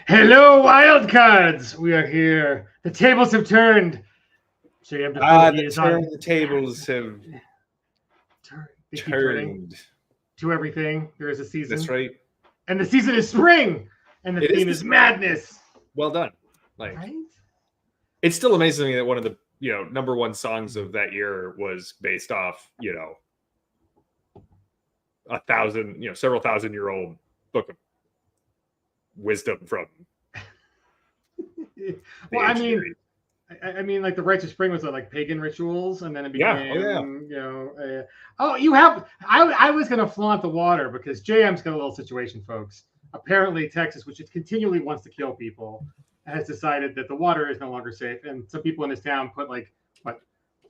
Hello, wild cards. We are here. The tables have turned. J-M the tables have turned to everything. There is a season. That's right. And the season is spring. And the theme is madness. Well done. Right? It's still amazing that one of the number one songs of that year was based off several thousand-year-old book of wisdom from. Well, I mean, like the Rites of Spring was like pagan rituals, and then it became, I was gonna flaunt the water because JM's got a little situation, folks. Apparently, Texas, which continually wants to kill people, has decided that the water is no longer safe, and some people in this town put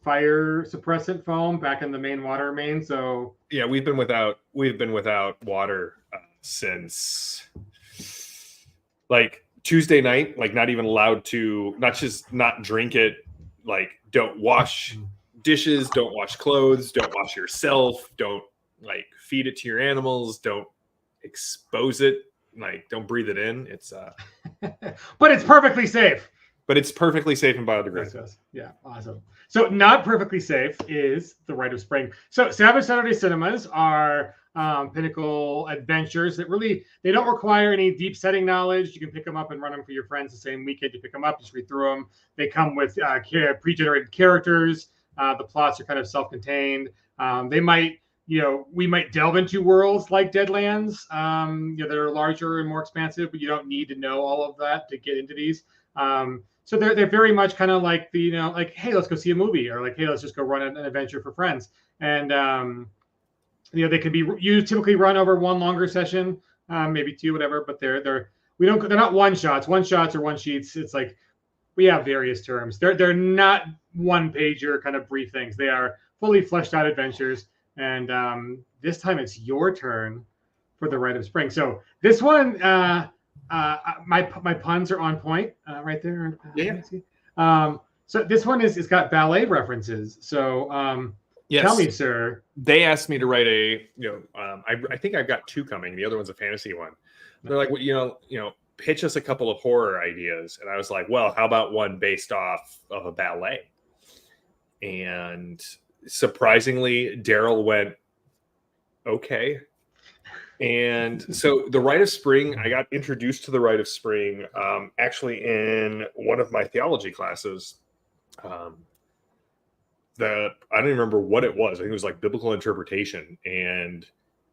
fire suppressant foam back in the main water main. So yeah, we've been without water since Tuesday night, not even allowed to, not drink it, don't wash dishes, don't wash clothes, don't wash yourself, don't feed it to your animals, don't expose it, don't breathe it in. It's but it's perfectly safe. But it's perfectly safe and biodegradable. Yeah, awesome. So not perfectly safe is the Rite of Spring. So Sabbath Saturday cinemas are pinnacle adventures that they don't require any deep setting knowledge. You can pick them up and run them for your friends the same weekend. You pick them up, just read through them. They come with pre-generated characters. The plots are kind of self-contained. We might delve into worlds like Deadlands that are larger and more expansive, but you don't need to know all of that to get into these. So they're very much kind of like hey, let's go see a movie, or hey, let's just go run an adventure for friends. And they can be typically run over one longer session, maybe two, whatever. But they're not one shots. One shots or one sheets. It's we have various terms. They're not one pager kind of brief things. They are fully fleshed out adventures. And this time it's your turn for the Rite of Spring. So this one. My puns are on point right there. Yeah. So this one it's got ballet references. So yes. Tell me, sir. They asked me to write I think I've got two coming. The other one's a fantasy one. They're like, pitch us a couple of horror ideas, and I was like, well, how about one based off of a ballet? And surprisingly, Daryl went, okay. And so the Rite of Spring, I got introduced to the Rite of Spring actually in one of my theology classes. I don't even remember what it was. I think it was biblical interpretation. And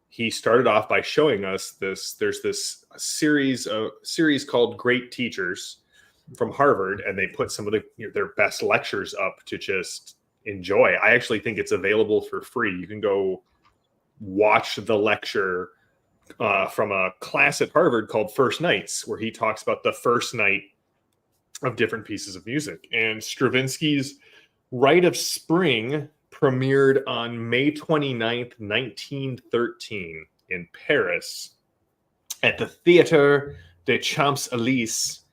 he started off by showing us this. There's this series called Great Teachers from Harvard, and they put some of their best lectures up to just enjoy. I actually think it's available for free. You can go watch the lecture from a class at Harvard called First Nights, where he talks about the first night of different pieces of music. And Stravinsky's Rite of Spring premiered on May 29th, 1913 in Paris at the Théâtre des Champs-Élysées,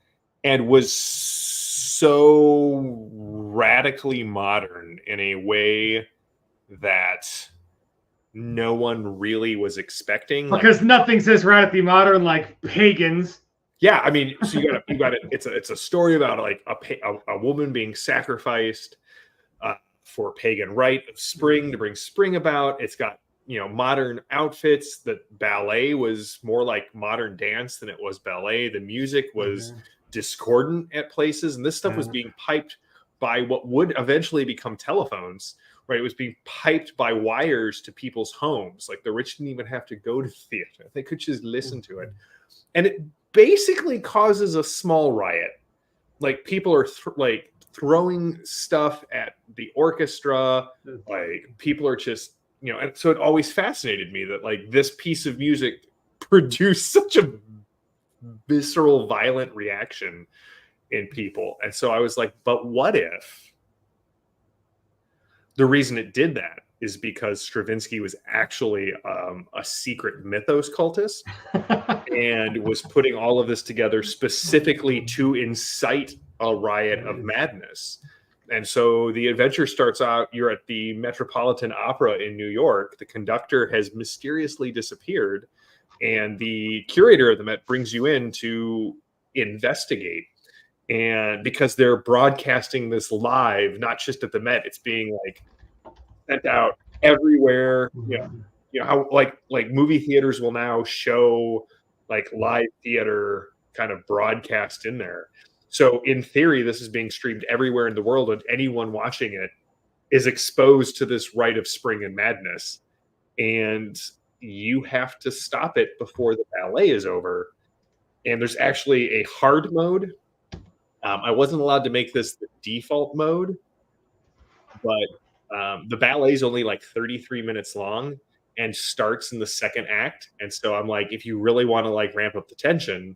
and was so radically modern in a way that no one really was was because nothing says radically modern like pagans. Yeah, I mean, so you got it. It's a story about a woman being sacrificed for pagan rite of spring to bring spring about. It's got modern outfits. The ballet was more like modern dance than it was ballet. The music was discordant at places, and this stuff was being piped by what would eventually become telephones, right? It was being piped by wires to people's homes. Like the rich didn't even have to go to the theater. They could just listen to it. And it basically causes a small riot. Like people are throwing stuff at the orchestra. Like people are just, and so it always fascinated me that like this piece of music produced such a visceral, violent reaction in people. And so I was like, but what if the reason it did that is because Stravinsky was actually a secret mythos cultist and was putting all of this together specifically to incite a riot of madness. And so the adventure starts out, you're at the Metropolitan Opera in New York. The conductor has mysteriously disappeared, and the curator of the Met brings you in to investigate. And because they're broadcasting this live, not just at the Met, it's being like sent out everywhere. How like movie theaters will now show like live theater kind of broadcast in there. So in theory, this is being streamed everywhere in the world, and anyone watching it is exposed to this rite of spring and madness. And you have to stop it before the ballet is over. And there's actually a hard mode. I wasn't allowed to make this the default mode, but the ballet is only like 33 minutes long and starts in the second act. And so I'm like, if you really want to like ramp up the tension,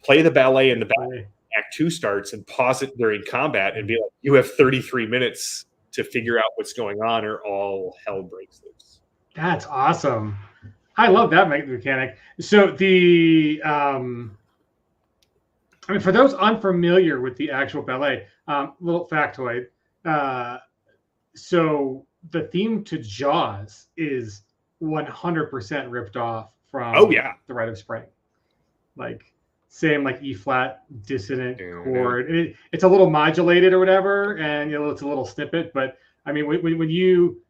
play the ballet in the back. Act 2 starts and pause it during combat and be like, you have 33 minutes to figure out what's going on, or all hell breaks loose. That's awesome. I love that mechanic. So for those unfamiliar with the actual ballet, little factoid. So the theme to Jaws is 100% ripped off from the Rite of Spring. Like same like E flat dissonant chord. It's a little modulated or whatever, and it's a little snippet. But I mean, when you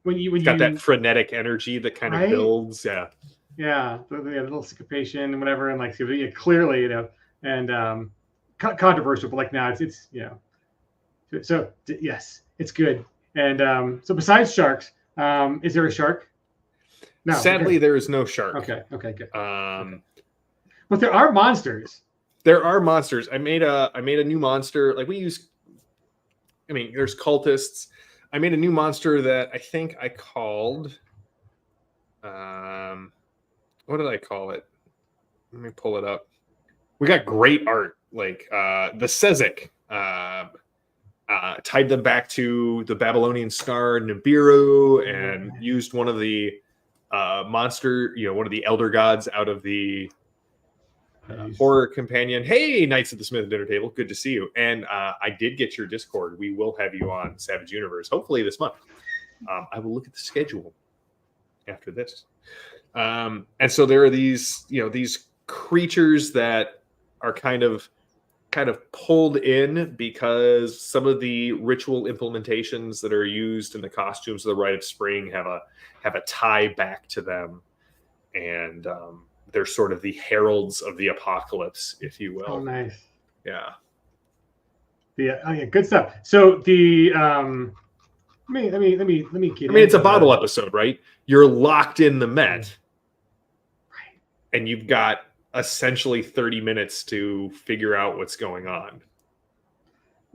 got that frenetic energy that kind of builds, the little syncopation and whatever, and like clearly, and controversial, but like now it's so yes, it's good. And so besides sharks, is there a shark? No. Sadly, there is no shark. Okay, good. But there are monsters. There are monsters. I made a new monster. Like there's cultists. I made a new monster that I think I called. What did I call it? Let me pull it up. We got great art. Like the Sezek tied them back to the Babylonian star Nibiru, and used one of the monster, one of the elder gods out of the horror companion. Hey, Knights of the Smith Dinner Table, good to see you. And I did get your Discord. We will have you on Savage Universe hopefully this month. I will look at the schedule after this. And so there are these creatures that are kind of pulled in because some of the ritual implementations that are used in the costumes of the Rite of Spring have a tie back to them, and they're sort of the heralds of the apocalypse, if you will. Oh, nice. Yeah. Yeah, good stuff. So the let me get. It's a Bible episode, right? You're locked in the Met, right? And you've got essentially 30 minutes to figure out what's going on.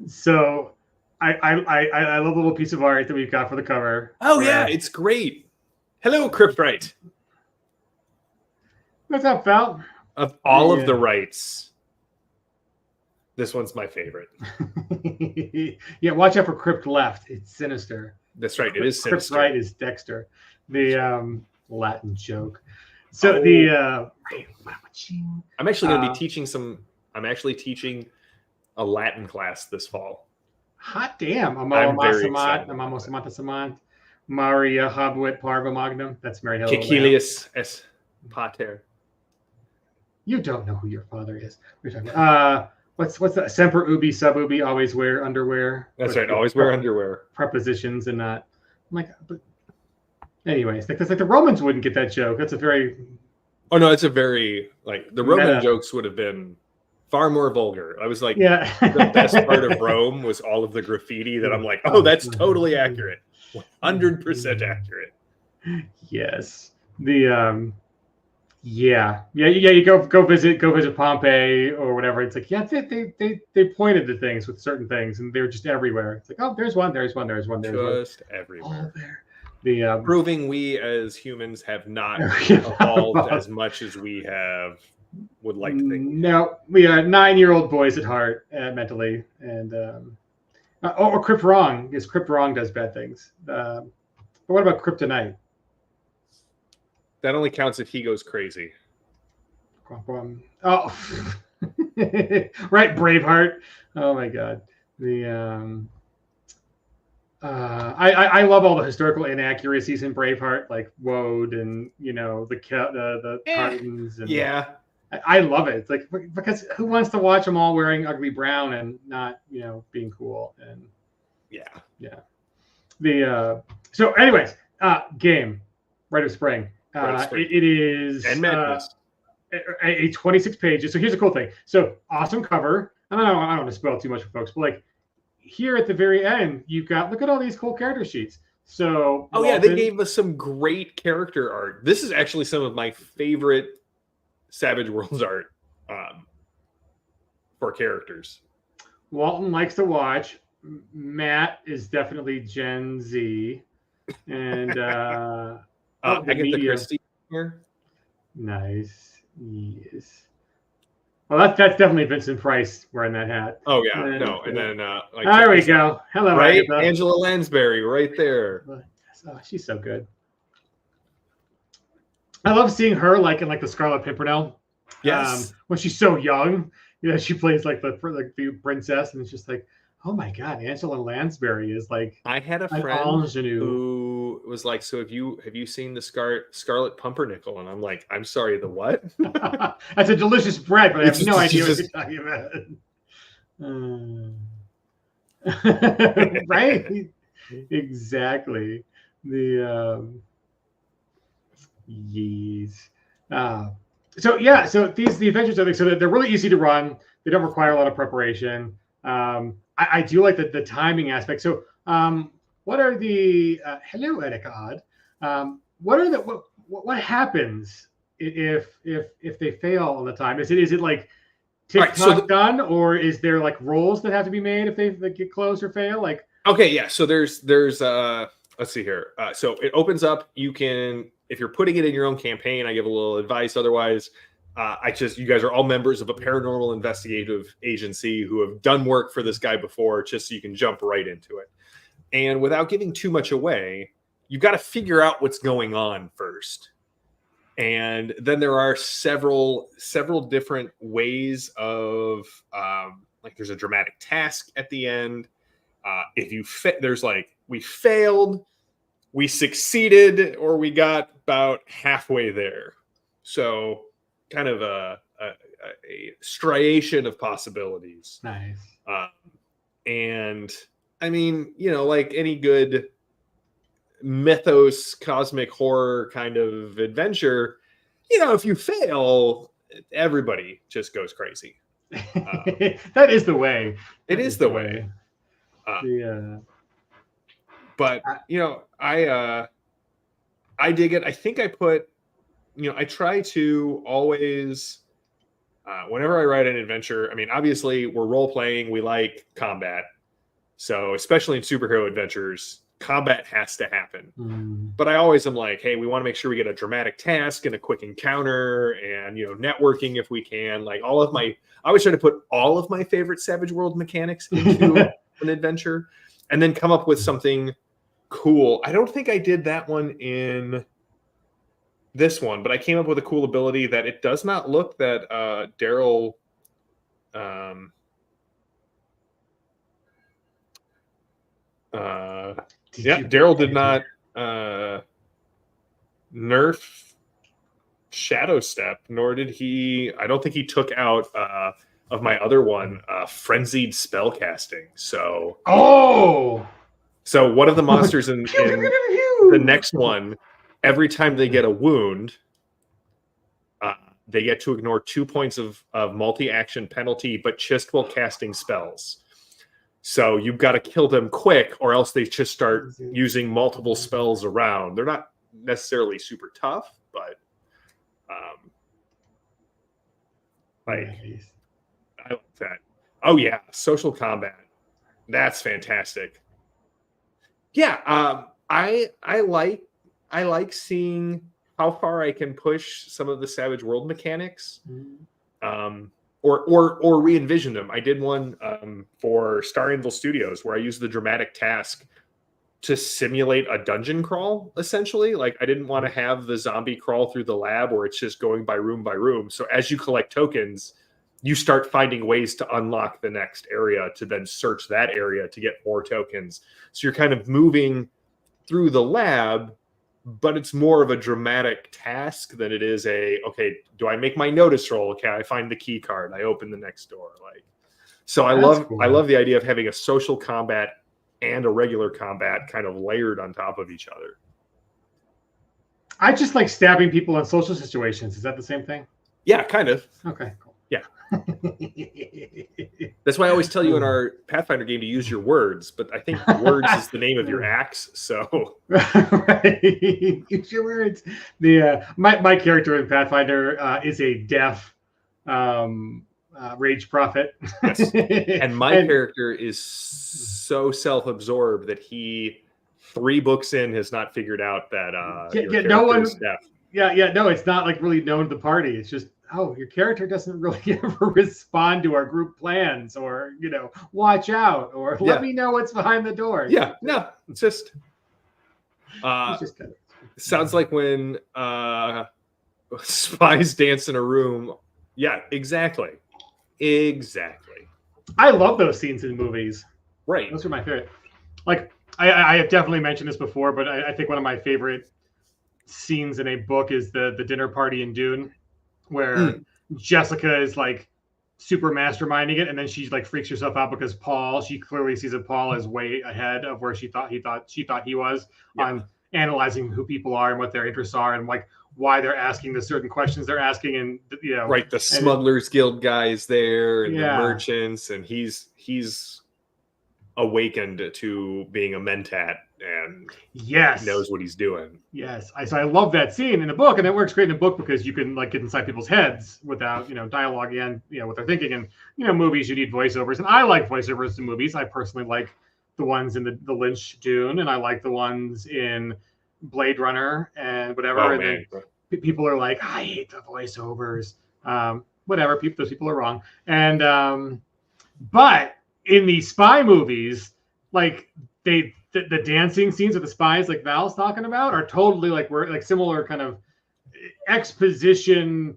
So I love the little piece of art that we've got for the cover. Oh yeah, it's great. Hello, Cryptrite. What's up, Val? Of all of the rites, this one's my favorite. Yeah, watch out for Crypt Left. It's sinister. That's right. It is sinister. Crypt Right is Dexter. The Latin joke. So I'm actually going to be teaching I'm actually teaching a Latin class this fall. Hot damn. I'm very excited. Maria Habuit Parva Magnum. That's Mary Helen. Cecilius es Pater. You don't know who your father is. We're talking about, what's that? Semper ubi sub ubi, always wear underwear. That's right. Always wear underwear. Prepositions and not. I'm like, but anyways, that's like the Romans wouldn't get that joke. That's a very. Oh no, it's a very the Roman jokes would have been far more vulgar. I was like, Yeah. the best part of Rome was all of the graffiti that I'm like, oh, that's totally accurate. 100% accurate. Yes. The yeah. You go visit Pompeii or whatever. It's like, yeah, they pointed to things with certain things and they're just everywhere. It's like, oh, there's one. Just everywhere. Oh, there. The proving we as humans have not evolved as much as we would like to think. No, we are 9-year-old boys at heart, mentally, and or Crypt Wrong, because Crypt Wrong does bad things. But what about Kryptonite? That only counts if he goes crazy. Oh, right, Braveheart. Oh my God. The I love all the historical inaccuracies in Braveheart, like Woad and the cartons. And yeah, I love it. It's like, because who wants to watch them all wearing ugly brown and not being cool? And yeah. The so anyways, game Rite of Spring. It is and Madness. A 26 pages. So here's a cool thing. So awesome cover. I don't want to spoil too much for folks, but like, here at the very end, you've got, look at all these cool character sheets. So yeah, they gave us some great character art. This is actually some of my favorite Savage Worlds art for characters. Walton likes to watch. Matt is definitely Gen Z, and I get the Christie here. Nice, yes. Well, that's definitely Vincent Price wearing that hat. Oh yeah, and then like, there we go. Hello, right, Agatha. Angela Lansbury, right there. Oh, she's so good. I love seeing her like in like the Scarlet Pimpernel. Yes, when she's so young, she plays like the princess, and it's just like, oh my God, Angela Lansbury is like. I had a friend who was like, so have you seen the Scarlet Pumpernickel? And I'm like, I'm sorry, the what? That's a delicious bread, but I have no idea what you're talking about. Right? Exactly. The yes. So the adventures, I think, so they're really easy to run. They don't require a lot of preparation. I do like the timing aspect. So what are the hello, Erika Odd. What happens if they fail on the time? Is it like TikTok done, or is there like rolls that have to be made if they get close or fail? Like, okay, yeah. So there's let's see here. So it opens up. You can, if you're putting it in your own campaign, I give a little advice. Otherwise, you guys are all members of a paranormal investigative agency who have done work for this guy before, just so you can jump right into it. And without giving too much away, you've got to figure out what's going on first. And then there are several different ways of, like, there's a dramatic task at the end. If you there's like, we failed, we succeeded, or we got about halfway there. So kind of a striation of possibilities. Nice. And I mean, like any good mythos, cosmic horror kind of adventure, if you fail, everybody just goes crazy. That is the way. It is the way. But I dig it. I think I put, I try to always, whenever I write an adventure, I mean, obviously we're role playing, we like combat. So especially in superhero adventures, combat has to happen. But I always am like, hey, we want to make sure we get a dramatic task and a quick encounter and, networking if we can. Like I always try to put all of my favorite Savage World mechanics into an adventure and then come up with something cool. I don't think I did that one in this one, but I came up with a cool ability that it does not look that Daryl Daryl did not nerf Shadow Step, nor did he, I don't think he took out of my other one, frenzied spellcasting. So one of the monsters in the next one, every time they get a wound, They get to ignore 2 points of multi-action penalty, but just while casting spells. So you've got to kill them quick, or else they just start using multiple spells around. They're not necessarily super tough, but Nice. I like that. Oh yeah, social combat. That's fantastic. Yeah, I like seeing how far I can push some of the Savage World mechanics, or re-envision them. I did one for Star Anvil Studios where I used the dramatic task to simulate a dungeon crawl, essentially. Like, I didn't want to have the zombie crawl through the lab where it's just going by room by room. So as you collect tokens, you start finding ways to unlock the next area to then search that area to get more tokens. So you're kind of moving through the lab, but it's more of a dramatic task than it is okay, do I make my notice roll? Okay, I find the key card, I open the next door. Like, so I love the idea of having a social combat and a regular combat kind of layered on top of each other. I just like stabbing people in social situations. Is that the same thing? Yeah, kind of. Okay, cool. Yeah. That's why I always tell you in our Pathfinder game to use your words, but I think words is the name of your axe. So right. Use your words. The my character in Pathfinder is a deaf rage prophet. Yes. And my character is so self-absorbed that he 3 books in has not figured out that no one is deaf. No, it's not like really known to the party. It's just, oh, your character doesn't really ever respond to our group plans, or watch out, or let me know what's behind the door. Yeah, no, it's just sounds like when spies dance in a room. Yeah, exactly. I love those scenes in movies. Right. Those are my favorite. Like, I have definitely mentioned this before, but I think one of my favorite scenes in a book is the dinner party in Dune, where Jessica is like super masterminding it, and then she like freaks herself out because she clearly sees that Paul is way ahead of where she thought he was on analyzing who people are and what their interests are, and like why they're asking the certain questions they're asking, and right, the Smugglers Guild guy is there, and the merchants, and he's awakened to being a mentat and knows what he's doing. Yes, I love that scene in the book, and it works great in the book because you can like get inside people's heads without dialogue and what they're thinking. And movies, you need voiceovers, and I like voiceovers in movies. I personally like the ones in the Lynch Dune, and I like the ones in Blade Runner and whatever. Oh, and man. then people are like, I hate the voiceovers. Whatever, those people are wrong. And but in the spy movies, like the dancing scenes with the spies, like Val's talking about, are totally like similar kind of exposition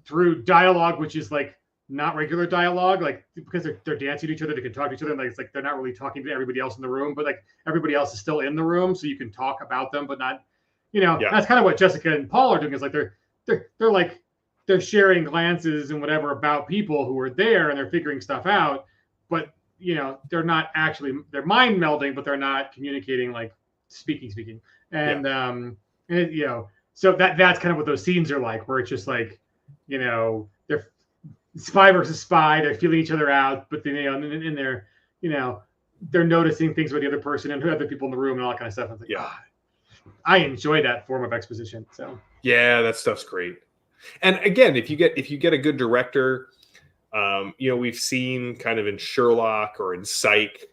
through dialogue, which is like not regular dialogue, like because they're dancing to each other, they can talk to each other, and like it's like they're not really talking to everybody else in the room, but like everybody else is still in the room, so you can talk about them, but not, That's kind of what Jessica and Paul are doing. Is like they're sharing glances and whatever about people who are there, and they're figuring stuff out, but they're not actually, they're mind melding, but they're not communicating like speaking. And so that's kind of what those scenes are like, where it's just like, they're spy versus spy, they're feeling each other out, but then and they're they're noticing things with the other person and who other people in the room and all that kind of stuff. It's like, I enjoy that form of exposition. So yeah, that stuff's great. And again, if you get a good director, we've seen kind of in Sherlock or in Psych,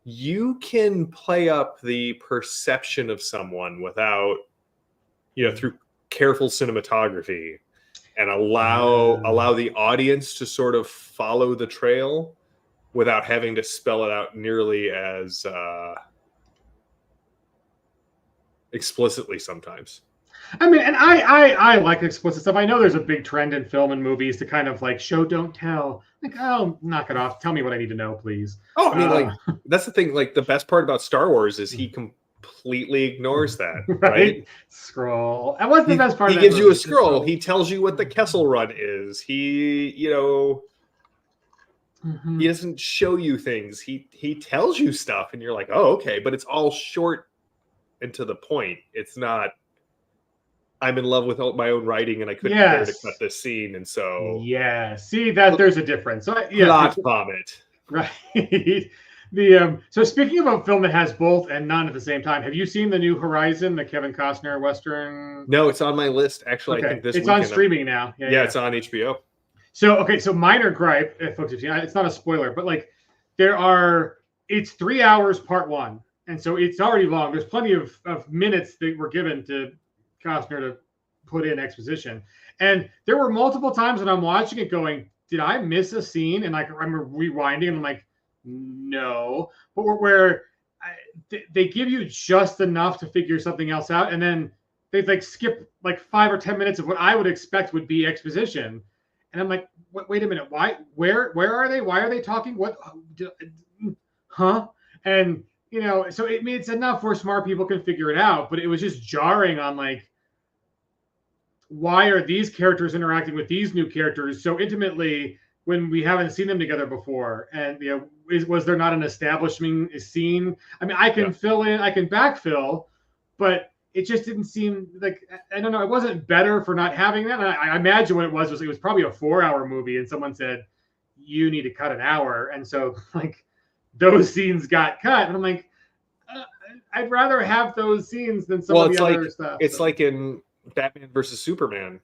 you can play up the perception of someone without, through careful cinematography, and allow the audience to sort of follow the trail without having to spell it out nearly as explicitly sometimes. I mean, and I like explicit stuff. I know there's a big trend in film and movies to kind of like show, don't tell. Like, oh, knock it off. Tell me what I need to know, please. Oh, I mean, like, that's the thing. Like, the best part about Star Wars is he completely ignores that. Right? Scroll. And what's the best part? He gives you a scroll. He tells you what the Kessel Run is. He, he doesn't show you things. He tells you stuff, and you're like, oh, okay. But it's all short and to the point. It's not I'm in love with my own writing, and I couldn't bear to cut this scene, and so see that there's a difference. So plot vomit, right? So speaking of a film that has both and none at the same time, have you seen the New Horizon, the Kevin Costner Western? No, it's on my list actually. Okay. I think this it's weekend on streaming now. Yeah, it's on HBO. So so minor gripe, if folks have seen it, it's not a spoiler, but like it's 3 hours part one, and so it's already long. There's plenty of minutes that were given to Costner to put in exposition, and there were multiple times when I'm watching it going, did I miss a scene? And like I'm rewinding, and I'm like, no, but where they give you just enough to figure something else out, and then they like skip like 5 or 10 minutes of what I would expect would be exposition. And I'm like, wait a minute, why? Where are they? Why are they talking? What? Huh? And so it's enough where smart people can figure it out, but it was just jarring on like, why are these characters interacting with these new characters so intimately when we haven't seen them together before? And was there not an establishing scene? I mean, I can fill in, I can backfill, but it just didn't seem like, I don't know, it wasn't better for not having that. And I imagine what it was probably a 4-hour movie, and someone said, you need to cut an hour. And so like those scenes got cut. And I'm like, I'd rather have those scenes than some of the other stuff. It's like in Batman versus Superman,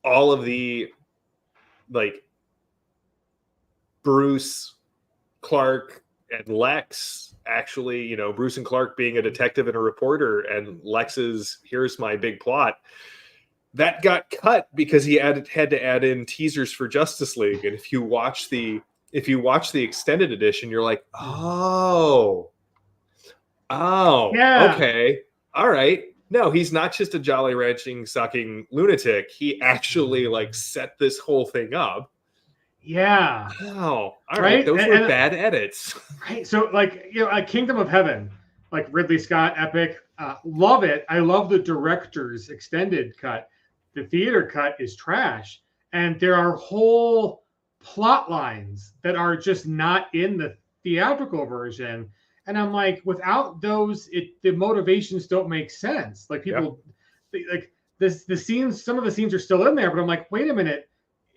all of the like Bruce, Clark, and Lex actually, Bruce and Clark being a detective and a reporter, and Lex's here's my big plot, that got cut because he had to add in teasers for Justice League. And if you watch the extended edition, you're like, oh, yeah, okay, all right. No, he's not just a Jolly Ranching sucking lunatic. He actually like set this whole thing up. Yeah. Oh, all right. Those were bad edits. Right. So like, Kingdom of Heaven, like Ridley Scott epic, love it. I love the director's extended cut. The theater cut is trash. And there are whole plot lines that are just not in the theatrical version. And I'm like, without those, the motivations don't make sense. Like people, like the scenes, some of the scenes are still in there, but I'm like, wait a minute.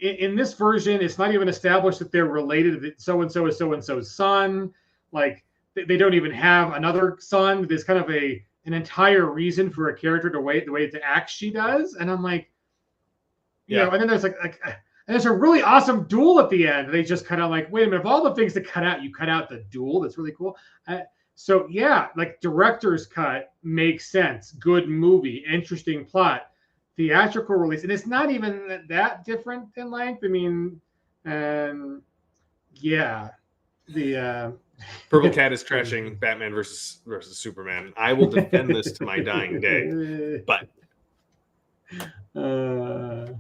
In this version, it's not even established that they're related to so-and-so is so-and-so's son. Like they don't even have another son. There's kind of an entire reason for a character to wait the way to act she does. And I'm like, and then there's and there's a really awesome duel at the end. They just kind of like, wait a minute, of all the things to cut out, you cut out the duel. That's really cool. So like director's cut makes sense. Good movie, interesting plot. Theatrical release, and it's not even that different in length. I mean, the Purple Cat is trashing Batman versus Superman. I will defend this to my dying day. But well,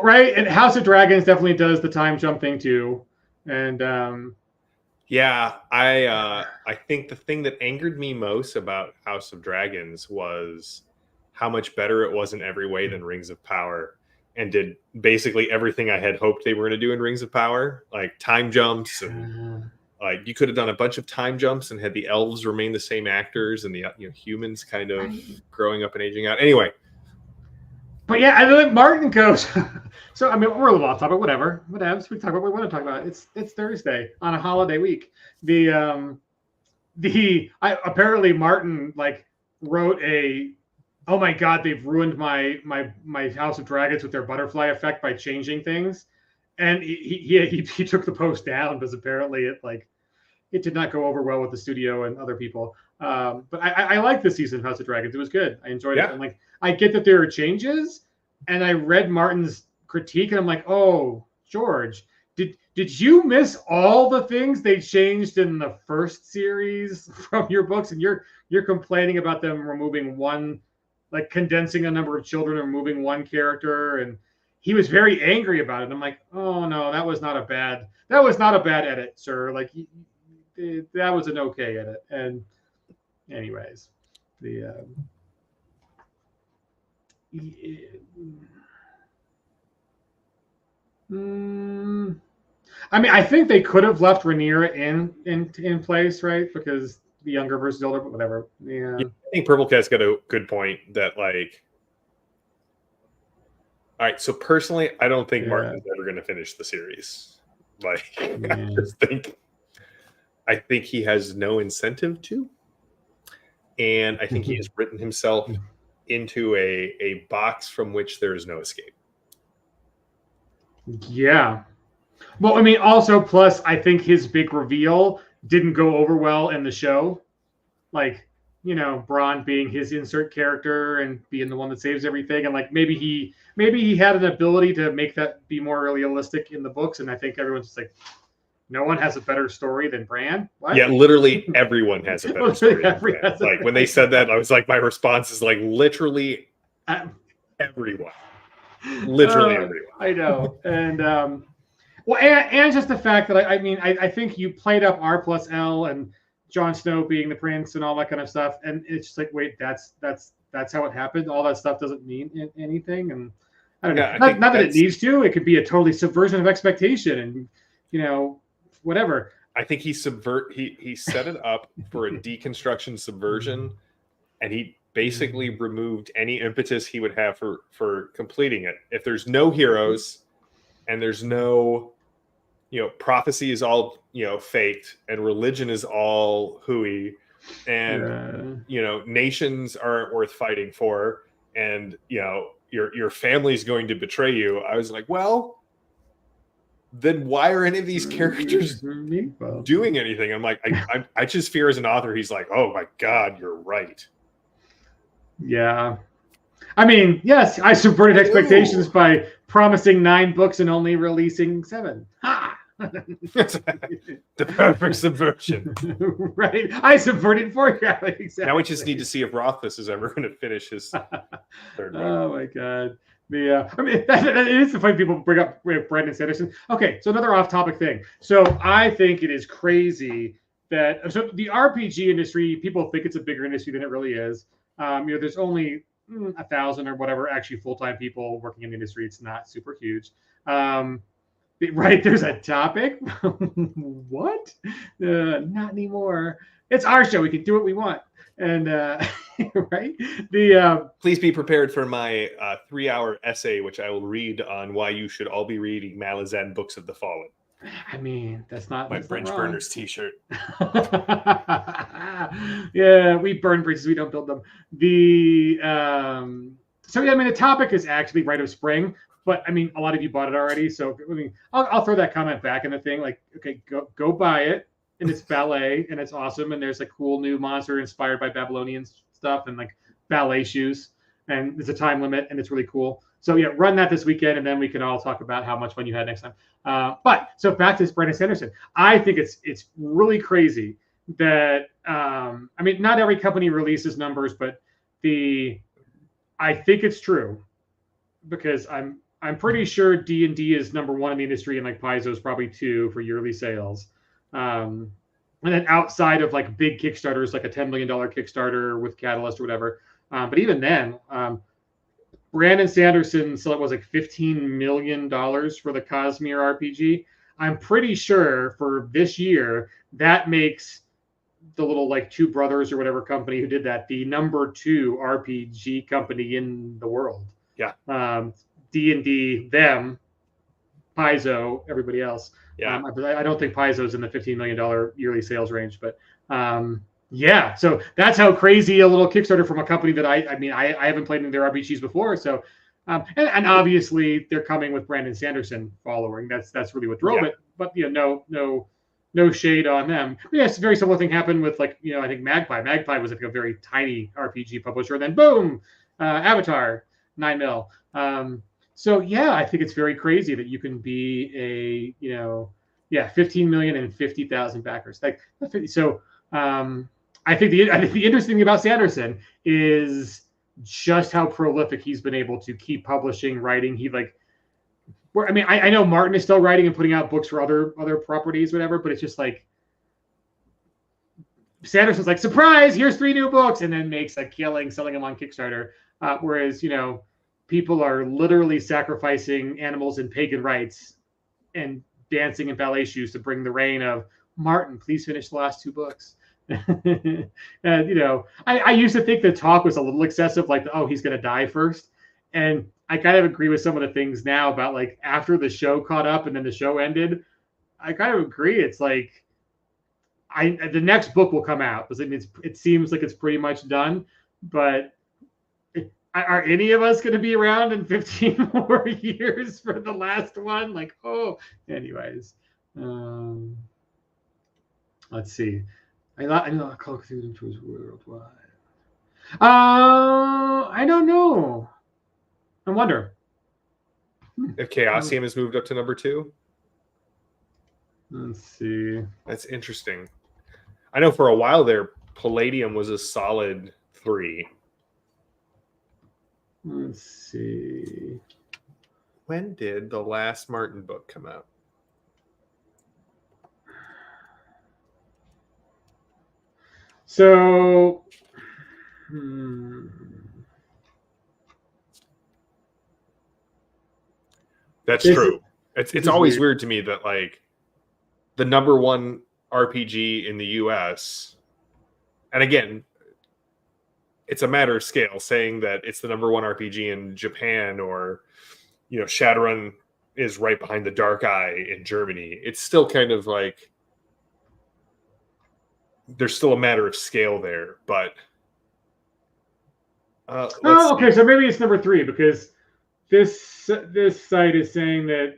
right, and House of Dragons definitely does the time jump thing too, and I think the thing that angered me most about House of Dragons was how much better it was in every way than Rings of Power, and did basically everything I had hoped they were going to do in Rings of Power, like time jumps, and like you could have done a bunch of time jumps and had the elves remain the same actors and the humans kind of growing up and aging out. Anyway, but I think Martin goes. So I mean, we're a little off topic. Whatever. We talk about what we want to talk about. It's Thursday on a holiday week. Apparently Martin like wrote a. Oh my God! They've ruined my House of Dragons with their butterfly effect by changing things, and he took the post down because apparently it did not go over well with the studio and other people. But I like this season of House of Dragons. It was good. I enjoyed it. And like I get that there are changes, and I read Martin's critique, and I'm like, oh George, did you miss all the things they changed in the first series from your books, and you're complaining about them removing one. Like condensing a number of children or moving one character, and he was very angry about it. And I'm like, oh no, that was not a bad edit, sir. Like that was an okay edit. And anyways, I mean, I think they could have left Rhaenyra in place, right? Because the younger versus older, but whatever. Yeah. I think Purple Cat's got a good point that like All right. So personally, I don't think Martin's ever going to finish the series. Like, I think he has no incentive to, and I think he has written himself into a box from which there is no escape. Yeah. Well, I mean, also plus, I think his big reveal didn't go over well in the show. Like, you know, Braun being his insert character and being the one that saves everything, and like maybe he had an ability to make that be more realistic in the books, and I think everyone's just like, no one has a better story than Bran. What? Yeah, literally everyone has a better story than Bran. Like when they said that, I was like, my response is like literally everyone, literally everyone. I know, and well, and just the fact that I think you played up R plus L and Jon Snow being the prince and all that kind of stuff, and it's just like, wait, that's how it happened. All that stuff doesn't mean anything, and I don't know. Not that it needs to. It could be a totally subversion of expectation, and you know, whatever. I think he set it up for a deconstruction subversion, and he basically removed any impetus he would have for completing it. If there's no heroes, and there's no, you know, prophecy is all, you know, faked, and religion is all hooey, and you know, nations aren't worth fighting for, and you know, your family's going to betray you. I was like, well, then why are any of these characters doing anything? I'm like, I just fear as an author, he's like, oh my God, you're right. Yeah. I mean, yes, I subverted expectations by promising 9 books and only releasing 7. Ha! The perfect subversion. Right. I subverted for you. Exactly. Now we just need to see if Rothfuss is ever going to finish his third book. Oh my God. I mean, it is the funny people bring up Brandon Sanderson. Okay, so another off-topic thing. So I think it is crazy that the RPG industry, people think it's a bigger industry than it really is. You know, there's only 1,000 or whatever actually full-time people working in the industry. It's not super huge. Right, there's a topic. What? Not anymore. It's our show. We can do what we want. And right, please be prepared for my 3-hour essay, which I will read on why you should all be reading Malazan Books of the Fallen. I mean, that's not my Bridge Burners T-shirt. Yeah, we burn bridges, we don't build them. So yeah, I mean, the topic is actually Rite of Spring, but I mean, a lot of you bought it already, so I mean, I'll throw that comment back in the thing. Like, okay, go buy it. And it's ballet, and it's awesome. And there's a cool new monster inspired by Babylonian stuff, and like ballet shoes. And there's a time limit, and it's really cool. So yeah, run that this weekend, and then we can all talk about how much fun you had next time. But so back to this Brandon Sanderson. I think it's really crazy that I mean, not every company releases numbers, but I think it's true because I'm pretty sure D&D is number 1 in the industry, and like Paizo is probably 2 for yearly sales. And then outside of like big Kickstarters, like a $10 million Kickstarter with Catalyst or whatever. But even then, Brandon Sanderson, so it was like $15 million for the Cosmere RPG. I'm pretty sure for this year, that makes the little like Two Brothers or whatever company who did that the number 2 RPG company in the world. Yeah. D&D, them, Paizo, everybody else. Yeah. I don't think Paizo's in the $15 million yearly sales range, but yeah. So that's how crazy a little Kickstarter from a company that I haven't played in their RPGs before. So, and obviously they're coming with Brandon Sanderson following. That's really what drove it. But you know, no shade on them. But yes, a very similar thing happened with like, you know, I think Magpie. Magpie was like a very tiny RPG publisher, and then boom, Avatar, 9 mil. So yeah, I think it's very crazy that you can be a, you know, 15 million and 50,000 backers. Like so, I think the interesting thing about Sanderson is just how prolific he's been able to keep publishing, writing. I know Martin is still writing and putting out books for other properties, whatever, but it's just like Sanderson's like, surprise, here's 3 new books, and then makes a killing selling them on Kickstarter. Whereas, you know, people are literally sacrificing animals in pagan rites and dancing in ballet shoes to bring the reign of Martin, please finish the last 2 books. And, you know, I used to think the talk was a little excessive, like, oh, he's going to die first. And I kind of agree with some of the things now about like after the show caught up and then the show ended. I kind of agree. It's like the next book will come out because it seems like it's pretty much done. But are any of us going to be around in 15 more years for the last one? Like, oh, anyways. Let's see. I know Call of Cthulhu was worldwide. I don't know. I wonder if Chaosium has moved up to number 2. Let's see. That's interesting. I know for a while there, Palladium was a solid 3. Let's see. When did the last Martin book come out? So, that's true. It's always weird to me that like the number 1 RPG in the US, and again, it's a matter of scale, saying that it's the number 1 RPG in Japan, or Shadowrun is right behind the Dark Eye in Germany. It's still kind of like there's still a matter of scale there, but okay, so maybe it's number 3 because this site is saying that,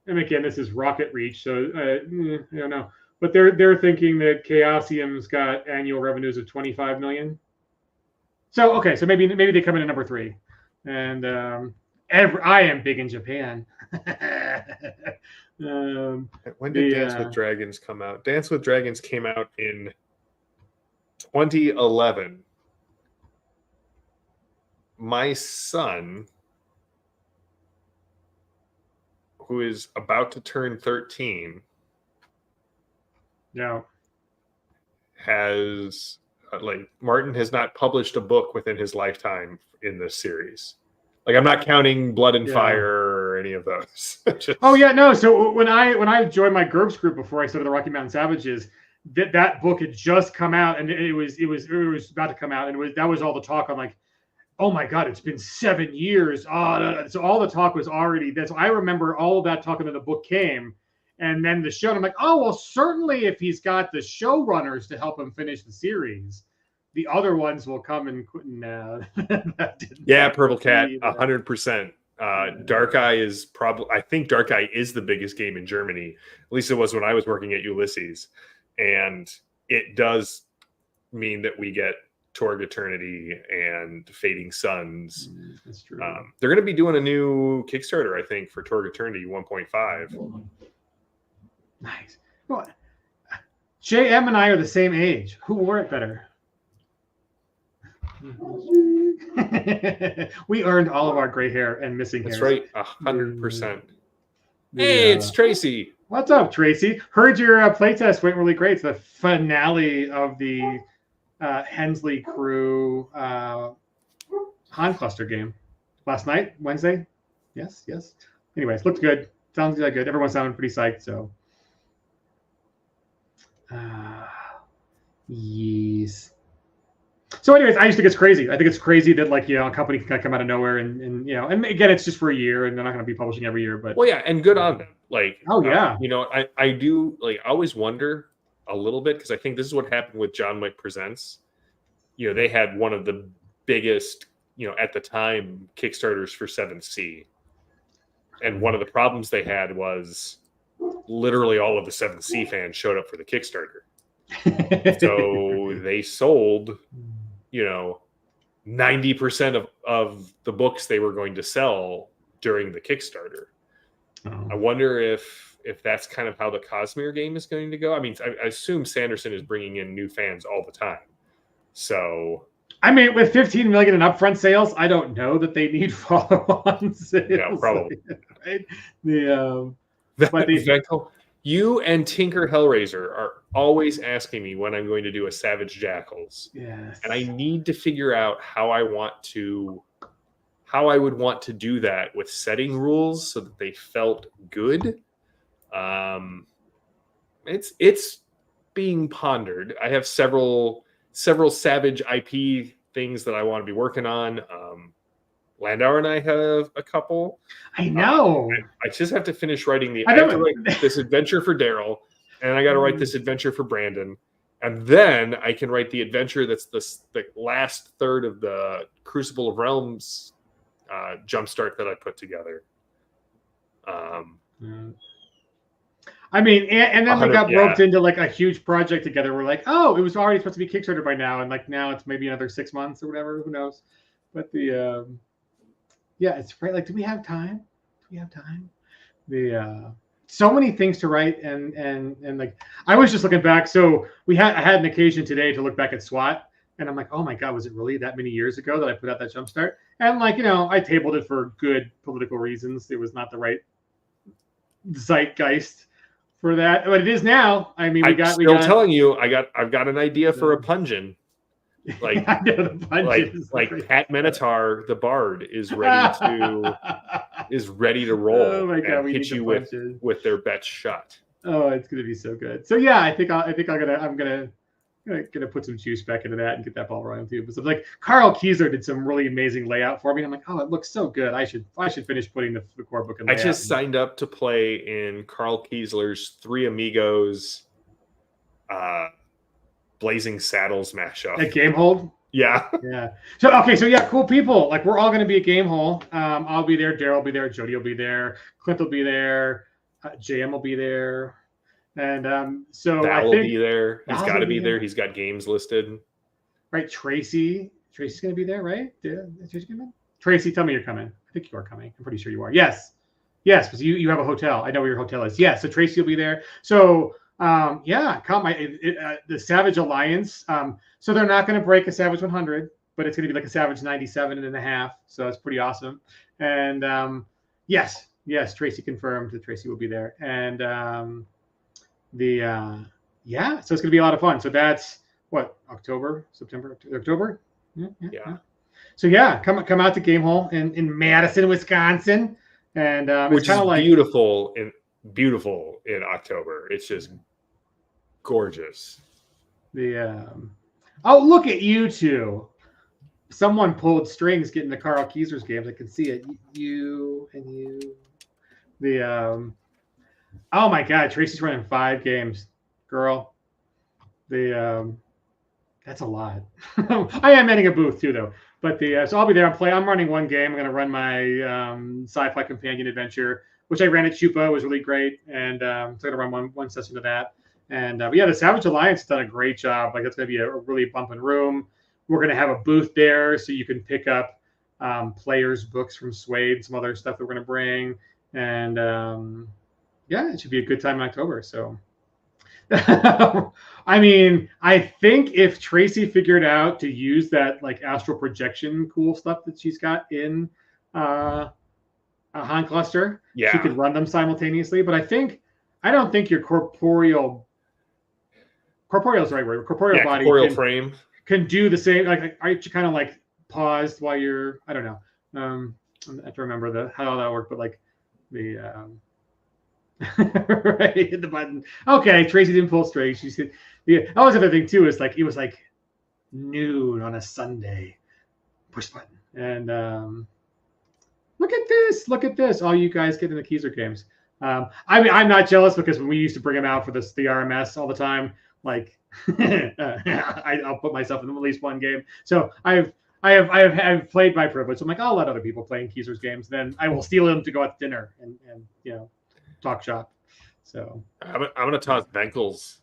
and again, this is Rocket Reach, so I don't know, but they're thinking that Chaosium's got annual revenues of 25 million. So okay, so maybe they come in at number 3, and I am big in Japan. When did Dance with Dragons come out? Dance with Dragons came out in 2011. My son, who is about to turn 13, has Martin has not published a book within his lifetime in this series. Like, I'm not counting Blood and Fire or any of those. Oh yeah, no. So when I joined my GURPS group before I started the Rocky Mountain Savages, that book had just come out, and it was about to come out, and that was all the talk on, like, oh my God, it's been 7 years. So all the talk was already there. So I remember all of that talk, and then the book came, and then the show. And I'm like, oh well, certainly if he's got the showrunners to help him finish the series, the other ones will come and Purple Cat, 100%. Dark Eye is probably, I think Dark Eye is the biggest game in Germany. At least it was when I was working at Ulysses. And it does mean that we get Torg Eternity and Fading Suns. That's true. They're going to be doing a new Kickstarter, I think, for Torg Eternity 1.5. Nice. Well, J-M and I are the same age. Who wore it better? We earned all of our gray hair and missing hair. That's right, 100%. Hey, it's Tracy. What's up, Tracy? Heard your playtest went really great. It's the finale of the Hensley Crew Han Cluster game last night, Wednesday. Yes. Anyways, looked good. Sounds good. Everyone sounded pretty psyched. So, yes. So, anyways, I just think it's crazy. I think it's crazy that, like, a company can kind of come out of nowhere and again, it's just for a year, and they're not going to be publishing every year. But and good on them. Like, I do, like, I always wonder a little bit, because I think this is what happened with John Wick Presents. They had one of the biggest, at the time, Kickstarters for 7th Sea, and one of the problems they had was literally all of the 7th Sea fans showed up for the Kickstarter. So they sold 90% of the books they were going to sell during the Kickstarter. I wonder if that's kind of how the Cosmere game is going to go. I mean, I assume Sanderson is bringing in new fans all the time. So, I mean, with 15 million in upfront sales, I don't know that they need follow-on sales. Yeah, probably. Right? You and Tinker Hellraiser are always asking me when I'm going to do a Savage Jackals. Yes. And I need to figure out how I would want to do that with setting rules so that they felt good. It's being pondered. I have several Savage IP things that I want to be working on. Landauer and I have a couple. I know. I just have to finish writing I I have to write this adventure for Daryl, and I got to write this adventure for Brandon, and then I can write the adventure that's the last third of the Crucible of Realms jumpstart that I put together. I mean, and then we got roped into like a huge project together. We're like, oh, it was already supposed to be Kickstarter by now, and like now it's maybe another 6 months or whatever. Who knows? But yeah, it's right. Like, do we have time? Do we have time? So many things to write, and like I was just looking back. So I had an occasion today to look back at SWAT, and I'm like, oh my god, was it really that many years ago that I put out that jumpstart? And like, I tabled it for good political reasons. It was not the right zeitgeist for that, but it is now. I mean, I'm still telling you, I've got an idea for a Pungeon. Like, I know the Pungeon like Pat Minotaur, the Bard, is ready to roll. Oh my god, we hit you with their best shot. Oh, it's gonna be so good. So yeah, I'm gonna put some juice back into that and get that ball rolling too. But so, like Carl Kiesler did some really amazing layout for me. I'm like, oh, it looks so good. I should finish putting the core book in. I just signed up to play in Carl Kiesler's Three Amigos Blazing Saddles mashup. At Gamehold? Yeah. Yeah. So yeah, cool people. Like we're all gonna be at Gamehole. I'll be there, Daryl will be there, Jody will be there, Clint will be there, J-M will be there. And so Val will be there. He's got to be there. He's got games listed. Right, Tracy's going to be there, right? Tracy, tell me you're coming. I think you are coming. I'm pretty sure you are. Yes, because you have a hotel. I know where your hotel is. Yeah, so Tracy will be there. So yeah, come. The Savage Alliance. So they're not going to break a Savage 100, but it's going to be like a Savage 97.5. So that's pretty awesome. And yes, Tracy confirmed that Tracy will be there. And so it's gonna be a lot of fun. So that's what, October. Yeah. So yeah, come out to Gamehole in Madison, Wisconsin, and which is kind of like beautiful in October. It's just gorgeous. Oh, look at you two. Someone pulled strings getting the Carl Kiesler's games. I can see it. You and you. Oh my god, Tracy's running 5 games, girl. That's a lot. I am adding a booth too, though. But so I'll be there. I'm running 1 game. I'm going to run my sci-fi companion adventure, which I ran at Chupa. It was really great, and so I'm going to run one session of that. And but yeah, the Savage Alliance has done a great job. Like, that's going to be a really bumping room. We're going to have a booth there, so you can pick up players' books from Suede, some other stuff that we're going to bring, and yeah, it should be a good time in October. So, I mean, I think if Tracy figured out to use that like astral projection cool stuff that she's got in a Han cluster, she could run them simultaneously. But I don't think your corporeal is the right word. Corporeal body frame can do the same. Like, aren't you kind of like paused while you're? I don't know. I have to remember how that worked, but like the. Right, hit the button. Okay, Tracy didn't pull straight. She's that was the other thing too. Is like it was like noon on a Sunday. Push button. And look at this. All you guys getting the Kiesler games. I mean, I'm not jealous because when we used to bring them out for the RMS all the time, like I'll put myself in at least 1 game. So I've played my privilege. I'm like, I'll let other people play in Kiesler's games. Then I will steal them to go out to dinner and talk shop. So I'm gonna toss Benkel's.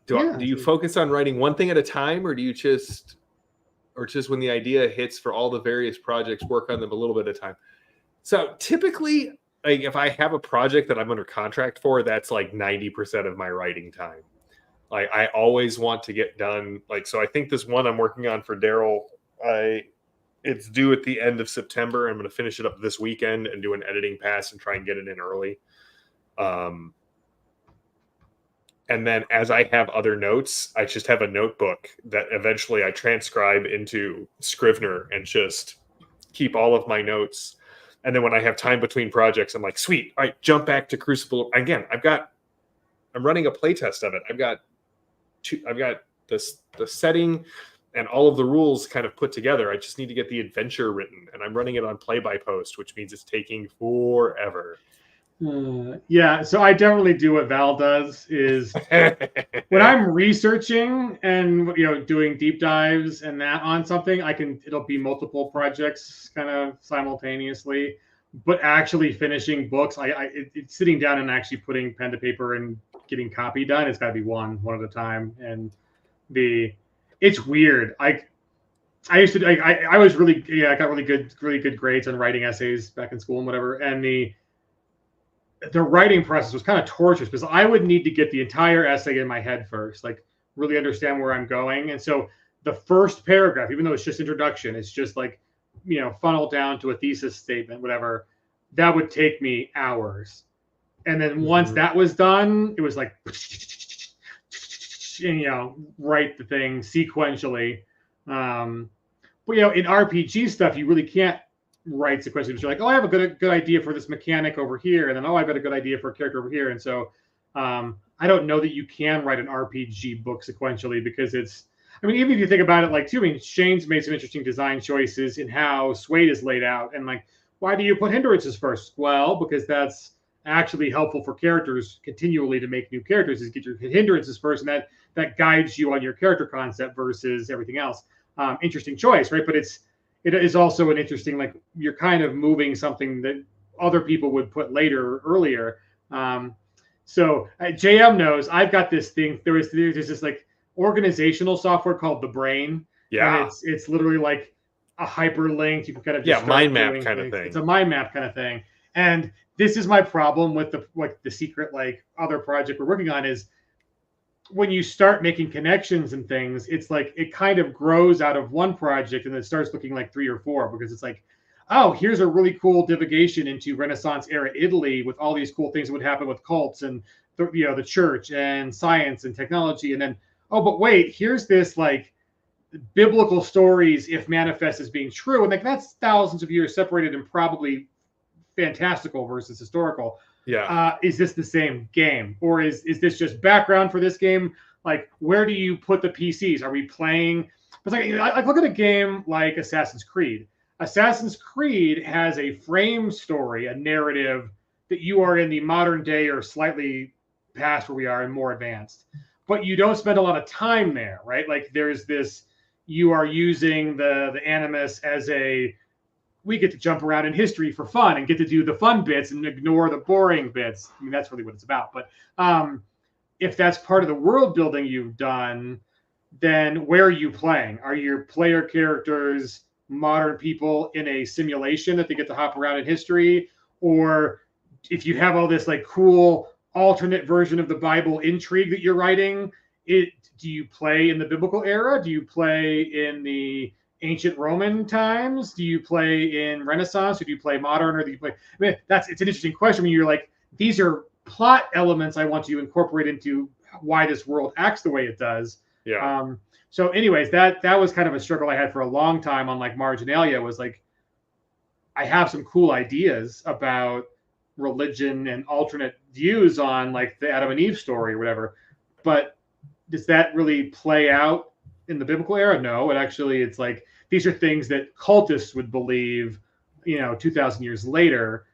Do you focus on writing one thing at a time, or do you just when the idea hits for all the various projects, work on them a little bit at a time? So typically, like if I have a project that I'm under contract for, that's like 90% of my writing time. Like I always want to get done. Like, so I think this one I'm working on for Daryl, it's due at the end of September. I'm going to finish it up this weekend and do an editing pass and try and get it in early. And then as I have other notes, I just have a notebook that eventually I transcribe into Scrivener and just keep all of my notes. And then when I have time between projects, I'm like, sweet. All right, jump back to Crucible. Again, I'm running a playtest of it. I've got the setting and all of the rules kind of put together. I just need to get the adventure written, and I'm running it on play by post, which means it's taking forever. Yeah, so I definitely do what Val does is when I'm researching and doing deep dives and that on something, it'll be multiple projects kind of simultaneously. But actually finishing books, it's sitting down and actually putting pen to paper and getting copy done. It's got to be one at a time, and it's weird. I used to I was really I got really good grades on writing essays back in school and whatever, and the writing process was kind of torturous because I would need to get the entire essay in my head first, like really understand where I'm going. And so the first paragraph, even though it's just introduction, it's just like, funneled down to a thesis statement, whatever, that would take me hours. And then once that was done, it was like, and, write the thing sequentially. But, in RPG stuff, you really can't write sequentially. You're like, oh, I have a good idea for this mechanic over here, and then I've got a good idea for a character over here. And so I don't know that you can write an RPG book sequentially because even if you think about it, too, Shane's made some interesting design choices in how Suede is laid out, and why do you put hindrances first? Well, because that's actually helpful for characters continually to make new characters, is get your hindrances first, and that guides you on your character concept versus everything else. Interesting choice, right? But it is also an interesting, you're kind of moving something that other people would put earlier. So J-M knows I've got this thing. There's this organizational software called the Brain. Yeah. And it's literally like a hyperlink. You can kind of just mind map kind of thing. It's a mind map kind of thing. And this is my problem with the secret other project we're working on is when you start making connections and things, it's it kind of grows out of one project and then it starts looking like 3 or 4 because it's oh, here's a really cool divagation into Renaissance era Italy with all these cool things that would happen with cults and the church and science and technology. And then, oh, but wait, here's this biblical stories if manifest as being true. And that's thousands of years separated and probably fantastical versus historical. Yeah. Is this the same game, or is this just background for this game? Where do you put the PCs? Are we playing? It's I look at a game like Assassin's Creed. Assassin's Creed has a frame story, a narrative that you are in the modern day or slightly past where we are and more advanced, but you don't spend a lot of time there, right? There's this, you are using the Animus as we get to jump around in history for fun and get to do the fun bits and ignore the boring bits. That's really what it's about. But if that's part of the world building you've done, then where are you playing? Are your player characters modern people in a simulation that they get to hop around in history? Or if you have all this cool alternate version of the Bible intrigue that you're writing, do you play in the biblical era? Do you play in the ancient Roman times? Do you play in Renaissance, or do you play modern, or do you play? It's an interesting question when you're these are plot elements I want to incorporate into why this world acts the way it does. Yeah. So, anyways, that was kind of a struggle I had for a long time on Marginalia. Was I have some cool ideas about religion and alternate views on the Adam and Eve story or whatever, but does that really play out in the biblical era? No, it's these are things that cultists would believe, 2,000 years later.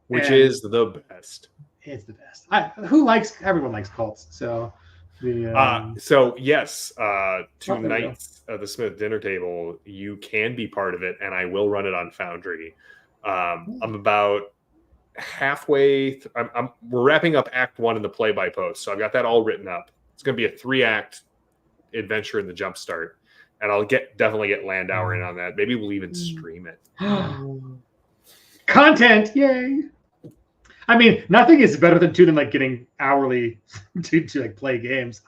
Which is the best. It's the best. Everyone likes cults. So so yes, tonight's the Smith dinner table, you can be part of it, and I will run it on Foundry. I'm about halfway. We're wrapping up Act 1 in the play by post, so I've got that all written up. It's going to be a 3-act adventure in the Jumpstart, and I'll definitely get Landauer in on that. Maybe we'll even stream it. Content, yay! Nothing is better than getting hourly to play games.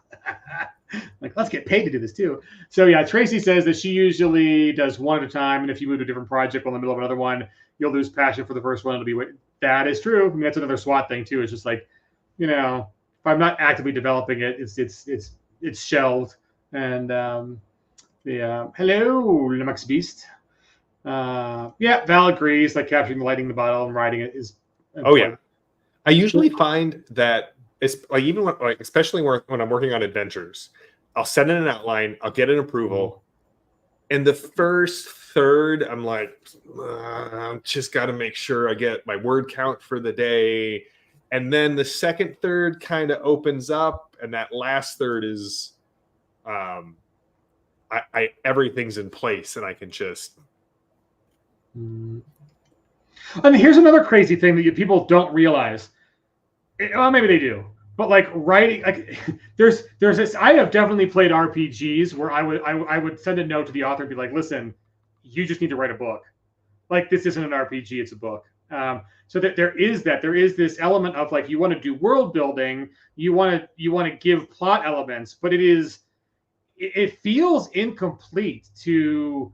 Let's get paid to do this too. So yeah, Tracy says that she usually does one at a time, and if you move to a different project while in the middle of another one, you'll lose passion for the first one. It'll be that is true. That's another SWAT thing too. It's just if I'm not actively developing it, it's shelved. And hello, Lumux Beast. Yeah, Val agrees. Capturing the lighting in the bottle and writing it is important. Oh yeah. I usually find that it's even especially when I'm working on adventures, I'll send in an outline. I'll get an approval. And the first third, I'm like, I'm just got to make sure I get my word count for the day. And then the second third kind of opens up, and that last third is, everything's in place, and I can just. And here's another crazy thing that people don't realize. Well, maybe they do, but like writing, like there's this. I have definitely played RPGs where I would send a note to the author and be like, listen, you just need to write a book. Like, this isn't an RPG, it's a book. So that there is this element of like, you want to do world building, you want to give plot elements, but it feels incomplete to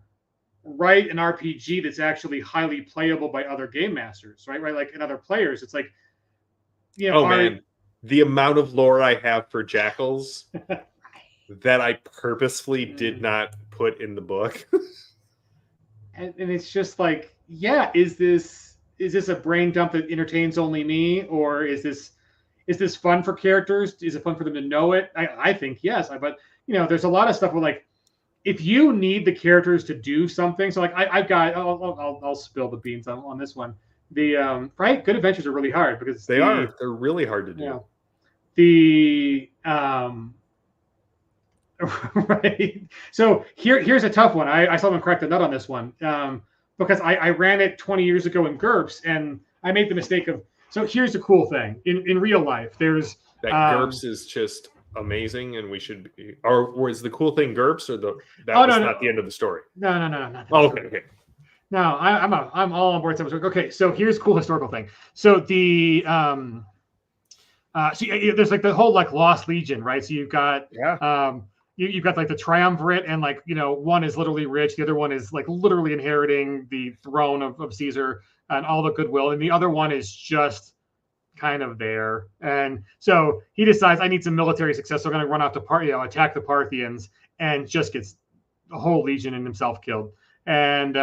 write an RPG that's actually highly playable by other game masters, right? Like, and other players. It's like, man, the amount of lore I have for jackals that I purposefully did not put in the book. and it's just like, yeah, is this a brain dump that entertains only me, or is this fun for characters? Is it fun for them to know it? I think yes, but there's a lot of stuff where, like, if you need the characters to do something, so like I'll spill the beans on this one. The right, good adventures are really hard because they're really hard to do. Right. So here's a tough one. I saw them crack the nut on this one because I ran it 20 years ago in GURPS, and I made the mistake of. So here's the cool thing in real life. There's that GURPS is just amazing, and we should be. Or was the cool thing GURPS, or was not the end of the story? No, not that okay. No, I'm all on board. Okay, so here's a cool historical thing. So the there's like the whole like Lost Legion, right? So you've got you've got like the triumvirate, and like one is literally rich, the other one is like literally inheriting the throne of Caesar and all the goodwill, and the other one is just kind of there. And so he decides, I need some military success, so I'm going to run out to attack the Parthians, and just gets the whole legion and himself killed. And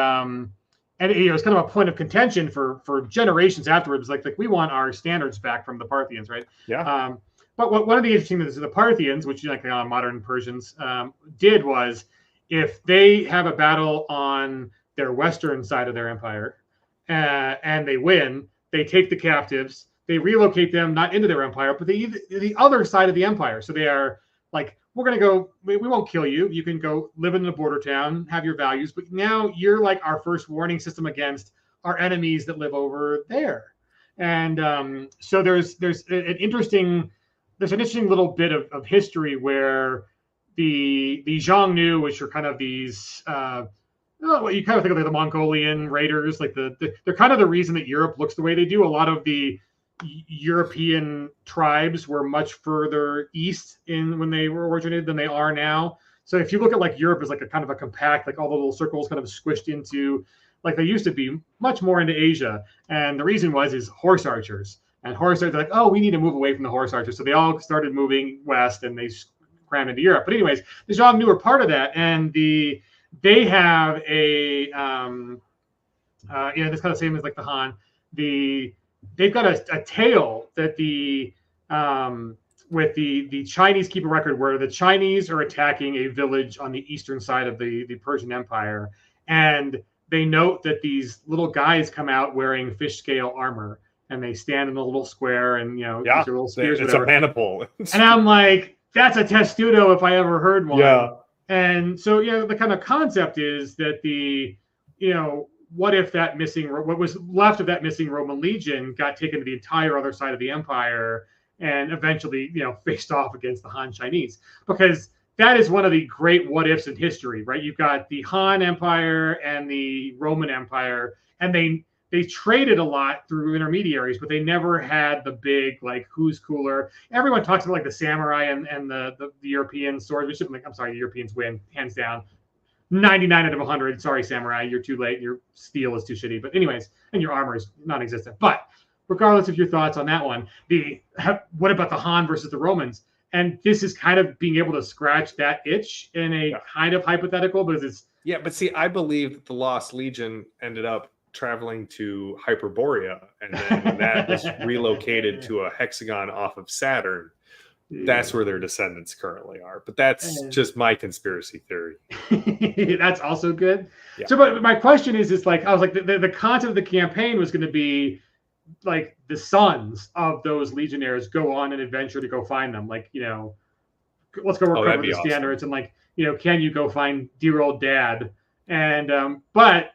it's kind of a point of contention for generations afterwards. Like we want our standards back from the Parthians, right? Yeah. But one of the interesting things the Parthians, which like modern Persians, did was, if they have a battle on their western side of their empire and they win, they take the captives, they relocate them not into their empire, but the other side of the empire. So they are like, we're going to go, we won't kill you. You can go live in a border town, have your values, but now you're like our first warning system against our enemies that live over there. And so there's an interesting little bit of history where the Xiongnu, which are kind of these, you kind of think of like the Mongolian raiders, like they're kind of the reason that Europe looks the way they do. A lot of the European tribes were much further east when they were originated than they are now. So if you look at like Europe as like a kind of a compact, like all the little circles kind of squished into, like they used to be, much more into Asia. And the reason is horse archers. And horse archers are like, oh, we need to move away from the horse archers. So they all started moving west, and they crammed into Europe. But anyways, the Xiongnu were part of that, and they have a this kind of same as like the Han. They've got a tale that with the Chinese keep a record where the Chinese are attacking a village on the eastern side of the Persian Empire, and they note that these little guys come out wearing fish scale armor, and they stand in a little square, and these are little spears. It's a maniple. And I'm like, that's a testudo if I ever heard one. Yeah. And so the kind of concept is that what if what was left of that missing Roman legion got taken to the entire other side of the empire, and eventually faced off against the Han Chinese? Because that is one of the great what ifs in history, right? You've got the Han Empire and the Roman Empire, and they traded a lot through intermediaries, but they never had the big, like, who's cooler. Everyone talks about like the samurai and the European swordsmanship. Like, I'm sorry, the Europeans win hands down. 99 out of 100. Sorry, samurai, you're too late. Your steel is too shitty. But anyways, and your armor is non-existent. But regardless of your thoughts on that one, what about the Han versus the Romans? And this is kind of being able to scratch that itch in a kind of hypothetical, because it's but see, I believe that the Lost Legion ended up traveling to Hyperborea, and then when that was relocated to a hexagon off of Saturn, that's where their descendants currently are. But that's just my conspiracy theory. That's also good. Yeah. So, but my question is like, I was like, the content of the campaign was going to be like the sons of those legionnaires go on an adventure to go find them. Like, let's go recover the standards, and like, can you go find dear old dad? And but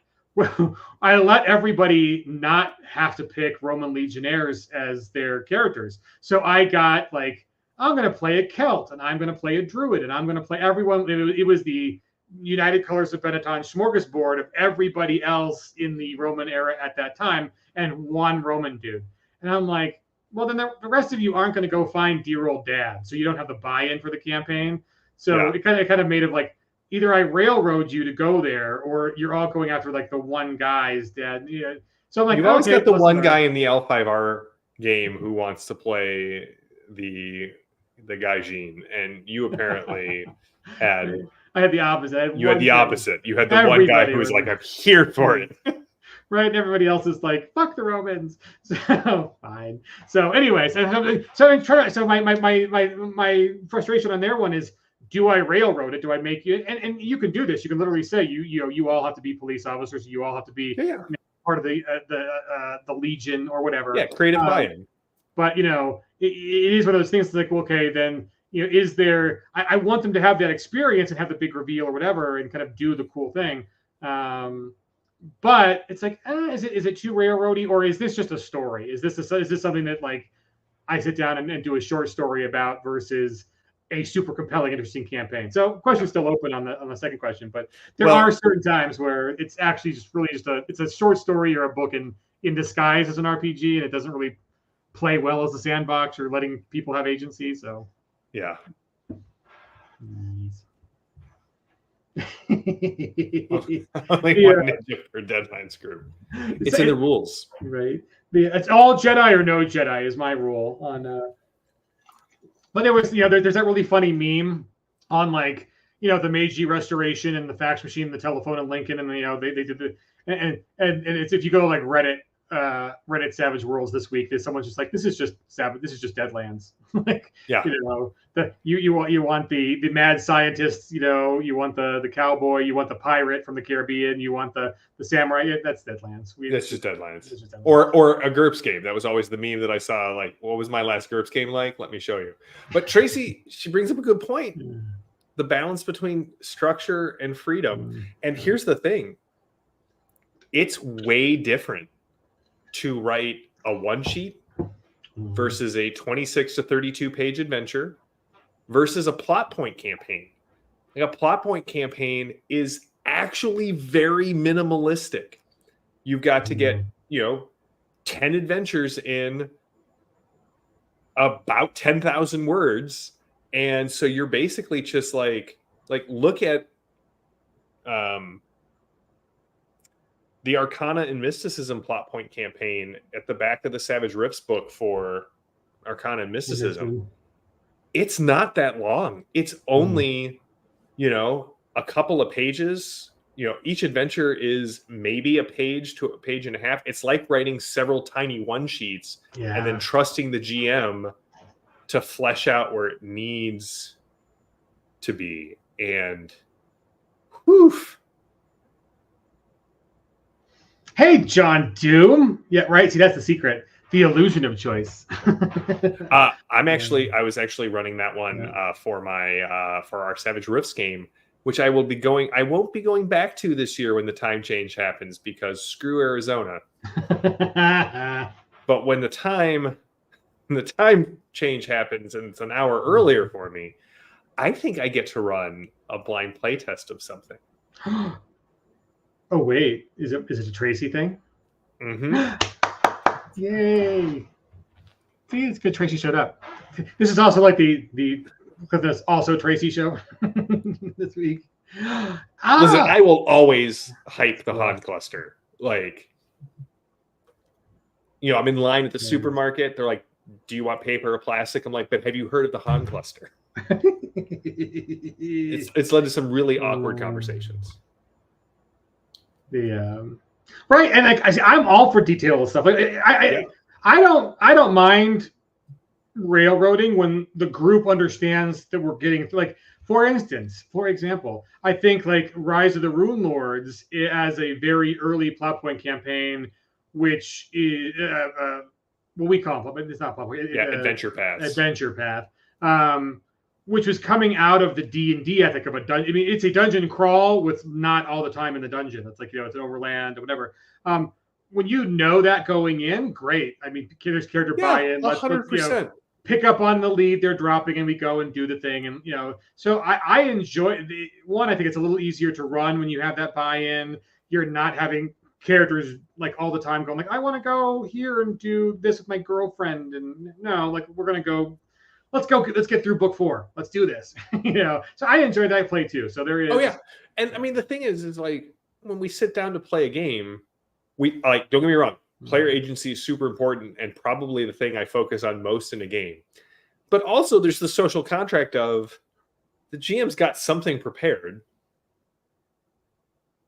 I let everybody not have to pick Roman legionnaires as their characters. So I got like, I'm going to play a Celt, and I'm going to play a Druid, and I'm going to play everyone. It was the United Colors of Benetton smorgasbord of everybody else in the Roman era at that time, and one Roman dude. And I'm like, well, then the rest of you aren't going to go find dear old dad, so you don't have the buy-in for the campaign. So it kind of made it like, either I railroad you to go there, or you're all going after like the one guy's dad. So I'm like, you've always got the one guy in the L5R game who wants to play the Gaijin, and you apparently had. I had the opposite. You had the opposite. You had the one guy who was like, I'm here for it. Right, and everybody else is like, fuck the Romans. So fine. So anyways, so my frustration on their one is, do I railroad it? Do I make you? And you can do this. You can literally say you all have to be police officers. You all have to be part of the Legion or whatever. Yeah, creative buy-in. But it is one of those things. Like, okay, then is there? I want them to have that experience and have the big reveal or whatever, and kind of do the cool thing. But it's like, is it too railroady, or is this just a story? Is this something that like I sit down and do a short story about versus a super compelling, interesting campaign? So question's still open on the second question, but there are certain times where it's actually just really it's a short story or a book in disguise as an RPG, and it doesn't really play well as a sandbox or letting people have agency. So yeah. Only one ninja per Deadlands group. It's in the rules, right? It's all Jedi or no Jedi is my rule on. But there was, there's that really funny meme on like, the Meiji Restoration and the fax machine, the telephone in Lincoln, and they did the and it's, if you go to like Reddit Savage Worlds this week, there's someone's just like, this is just Deadlands. Like, you want the mad scientist, you want the cowboy, you want the pirate from the Caribbean, you want the samurai. Yeah, that's Deadlands. That's just Deadlands. Or a GURPS game. That was always the meme that I saw. Like, what was my last GURPS game like? Let me show you. But Tracy, she brings up a good point. The balance between structure and freedom. And here's the thing. It's way different to write a one sheet versus a 26 to 32 page adventure versus a plot point campaign. Like, a plot point campaign is actually very minimalistic. You've got to get, 10 adventures in about 10,000 words. And so you're basically just like look at the Arcana and Mysticism plot point campaign at the back of the Savage Rifts book for Arcana and Mysticism. It's not that long. It's only, a couple of pages. Each adventure is maybe a page to a page and a half. It's like writing several tiny one sheets and then trusting the GM to flesh out where it needs to be. And woof. Hey, John Doom. Yeah, right. See, that's the secret. The illusion of choice. I was actually running that one for our Savage Rifts game, which I won't be going back to this year when the time change happens, because screw Arizona. But when the time change happens and it's an hour earlier for me, I think I get to run a blind playtest of something. Oh wait, is it a Tracy thing? Mm-hmm. Yay! See, it's good Tracy showed up. This is also like the because there's also Tracy show this week. Listen, I will always hype the Han cluster. Like, I'm in line at the supermarket. They're like, "Do you want paper or plastic?" I'm like, "But have you heard of the Han cluster?" It's led to some really awkward conversations. Right, and like I'm all for detail and stuff. Like I don't mind railroading when the group understands that we're getting like. For example, I think like Rise of the Rune Lords as a very early plot point campaign, which is what we call it, but it's not plot point. Adventure path. Adventure path, which was coming out of the D&D ethic of a dungeon. I mean, it's a dungeon crawl with not all the time in the dungeon. It's like, it's an overland or whatever. When you know that going in, great. I mean, there's character buy-in. 100%. Pick up on the lead they're dropping and we go and do the thing. And, so I enjoy one. I think it's a little easier to run when you have that buy-in. You're not having characters like all the time going like, I want to go here and do this with my girlfriend. And no, like we're going to go, let's get through book 4. Let's do this. So I enjoyed that play too. So there is. Oh yeah. And I mean, the thing is like when we sit down to play a game, we like, don't get me wrong. Player agency is super important and probably the thing I focus on most in a game. But also there's the social contract of the GM's got something prepared.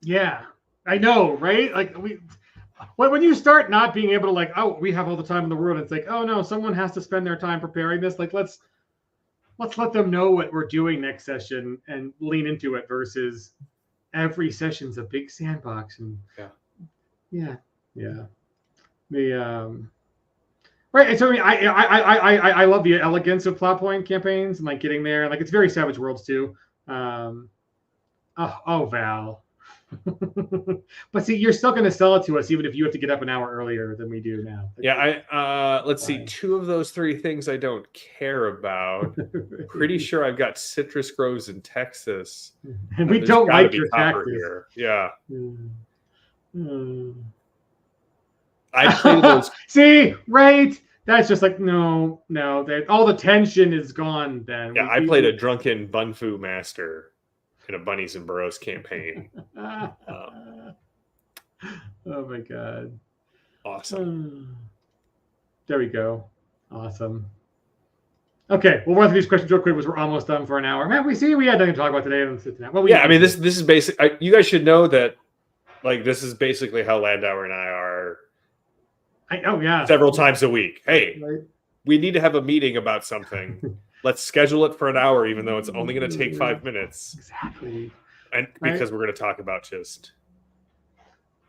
Yeah, I know, right? Like when you start not being able to like, oh, we have all the time in the world. It's like, oh no, someone has to spend their time preparing this. Like, let's let them know what we're doing next session and lean into it versus every session's a big sandbox. And yeah. Right. So I love the elegance of plot point campaigns and like getting there. Like it's very Savage Worlds too. Val. But see, you're still going to sell it to us even if you have to get up an hour earlier than we do now. Let's see. 2 of those 3 things I don't care about. Pretty sure I've got citrus groves in Texas, and we don't like your taxes here. Yeah. I play those. See, right? That's just like no. All the tension is gone. Then I played a drunken Bunfu master in a Bunnies and Burrows campaign. Oh my god! Awesome. There we go. Awesome. Okay, we'll run through these questions real quick because we're almost done for an hour. Man, we had nothing to talk about today. Well, I mean, this is basic. You guys should know that. Like this is basically how Landauer and I are. Several times a week. Hey, we need to have a meeting about something. Let's schedule it for an hour, even though it's only going to take 5 minutes. Exactly. And because we're going to talk about just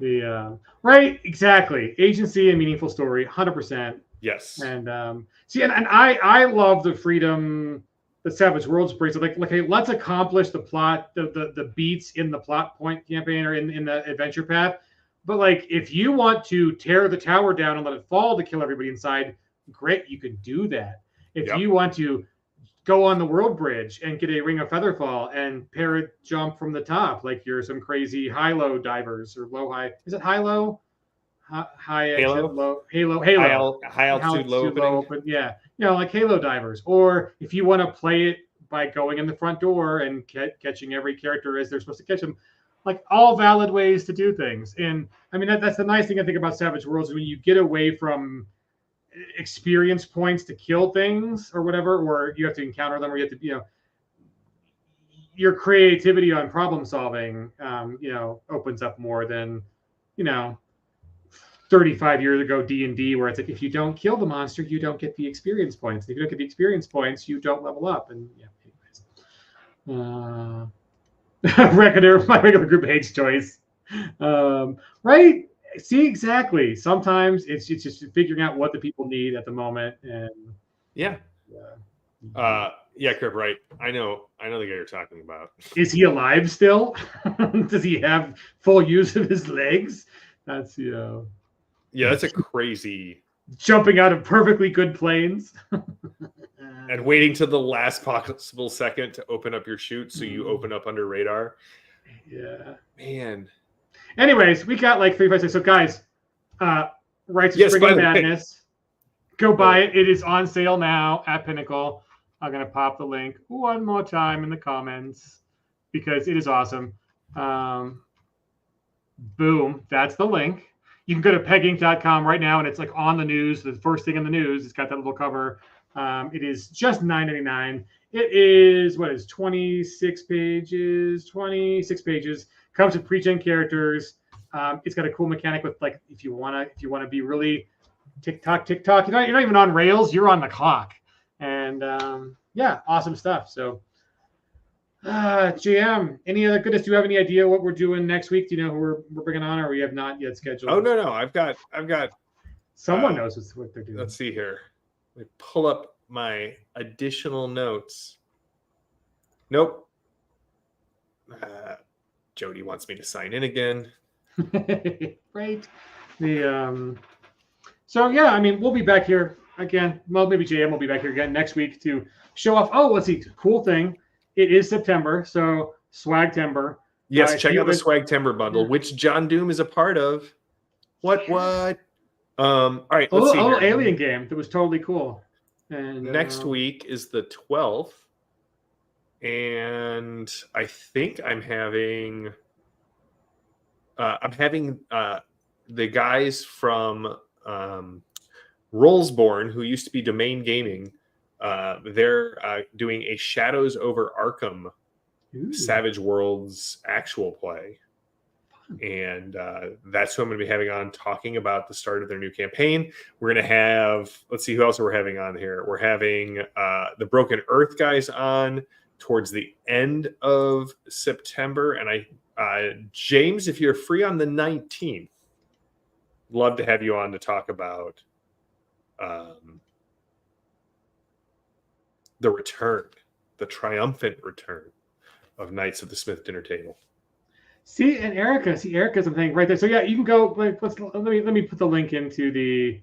the right, exactly. Agency and meaningful story, 100%. Yes. And I love the freedom that Savage Worlds brings. So like, hey, let's accomplish the plot, the beats in the plot point campaign or in the adventure path. But like, if you want to tear the tower down and let it fall to kill everybody inside, great, you can do that. If you want to go on the world bridge and get a ring of featherfall and parrot jump from the top, like you're some crazy high-low divers or low-high. Is it high-low? High exit, low. Halo. High altitude, low opening. Yeah. Like Halo divers. Or if you want to play it by going in the front door and catching every character as they're supposed to catch them, like all valid ways to do things. And I mean, that's the nice thing I think about Savage Worlds is when you get away from experience points to kill things or whatever, or you have to encounter them, or you have to, your creativity on problem solving, opens up more than, 35 years ago D&D, where it's like, if you don't kill the monster, you don't get the experience points. If you don't get the experience points, you don't level up. And anyways. Reckoner, my regular group hates choice. Right? See, exactly. Sometimes it's just figuring out what the people need at the moment. And Crip, right. I know the guy you're talking about. Is he alive still? Does he have full use of his legs? That's that's a crazy jumping out of perfectly good planes. And waiting to the last possible second to open up your chute so you open up under radar. Yeah. Man. Anyways, we got like 3, 5, 6. So guys, Rites of Spring and Madness. Go buy it. It is on sale now at Pinnacle. I'm going to pop the link one more time in the comments because it is awesome. Boom. That's the link. You can go to peginc.com right now, and it's like on the news. The first thing in the news, it's got that little cover. It is just $9.99. It is 26 pages. 26 pages. Comes with pre-gen characters. It's got a cool mechanic with if you wanna be really tick tock. You're not even on rails. You're on the clock. And yeah, awesome stuff. So JM, any other goodness? Do you have any idea what we're doing next week? Do you know who we're bringing on, or we have not yet scheduled? Oh no, I've got. Someone knows what they're doing. Let's see here. Let me pull up my additional notes. Nope. Jody wants me to sign in again. Right. So yeah, I mean, we'll be back here again. Well, maybe JM will be back here again next week to show off. Oh, let's see. Cool thing. It is September, so Swagtember. Yes, check out the Swagtember bundle, which John Doom is a part of. What? All right, let's see. Oh, alien game that was totally cool. And next week is the 12th, and I think I'm having the guys from Rollsborne, who used to be Domain Gaming. They're doing a Shadows over Arkham Savage Worlds actual play. And that's who I'm going to be having on talking about the start of their new campaign. We're going to have, let's see who else we're having on here. We're having the Broken Earth guys on towards the end of September. And James, if you're free on the 19th, love to have you on to talk about the return, the triumphant return of Knights of the Smith Dinner Table. See, and Erica's something right there. So yeah, you can go. Like, let me put the link into the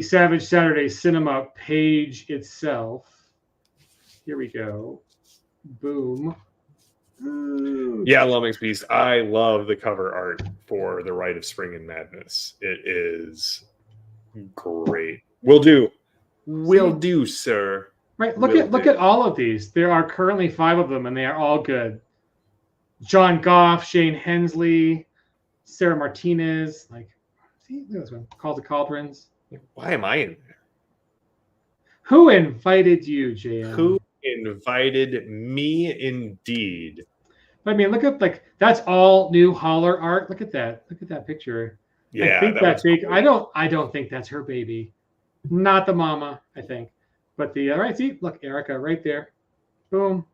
Savage Saturday Cinema page itself. Here we go. Boom. Ooh. Yeah, Lumix Beast. I love the cover art for the Rite of Spring and Madness. It is great. Will do, sir. Right. Look at all of these. There are currently 5 of them, and they are all good. John Goff, Shane Hensley, Sarah Martinez. Like, see, look at this one. Call the Cauldrons. Why am I in there? Who invited you, JM? Who invited me, indeed? I mean, look at that's all new Holler art. Look at that. Look at that picture. Yeah, I think that's big. Cool. I don't think that's her baby. Not the mama, I think. But all right, see, look, Erica right there. Boom.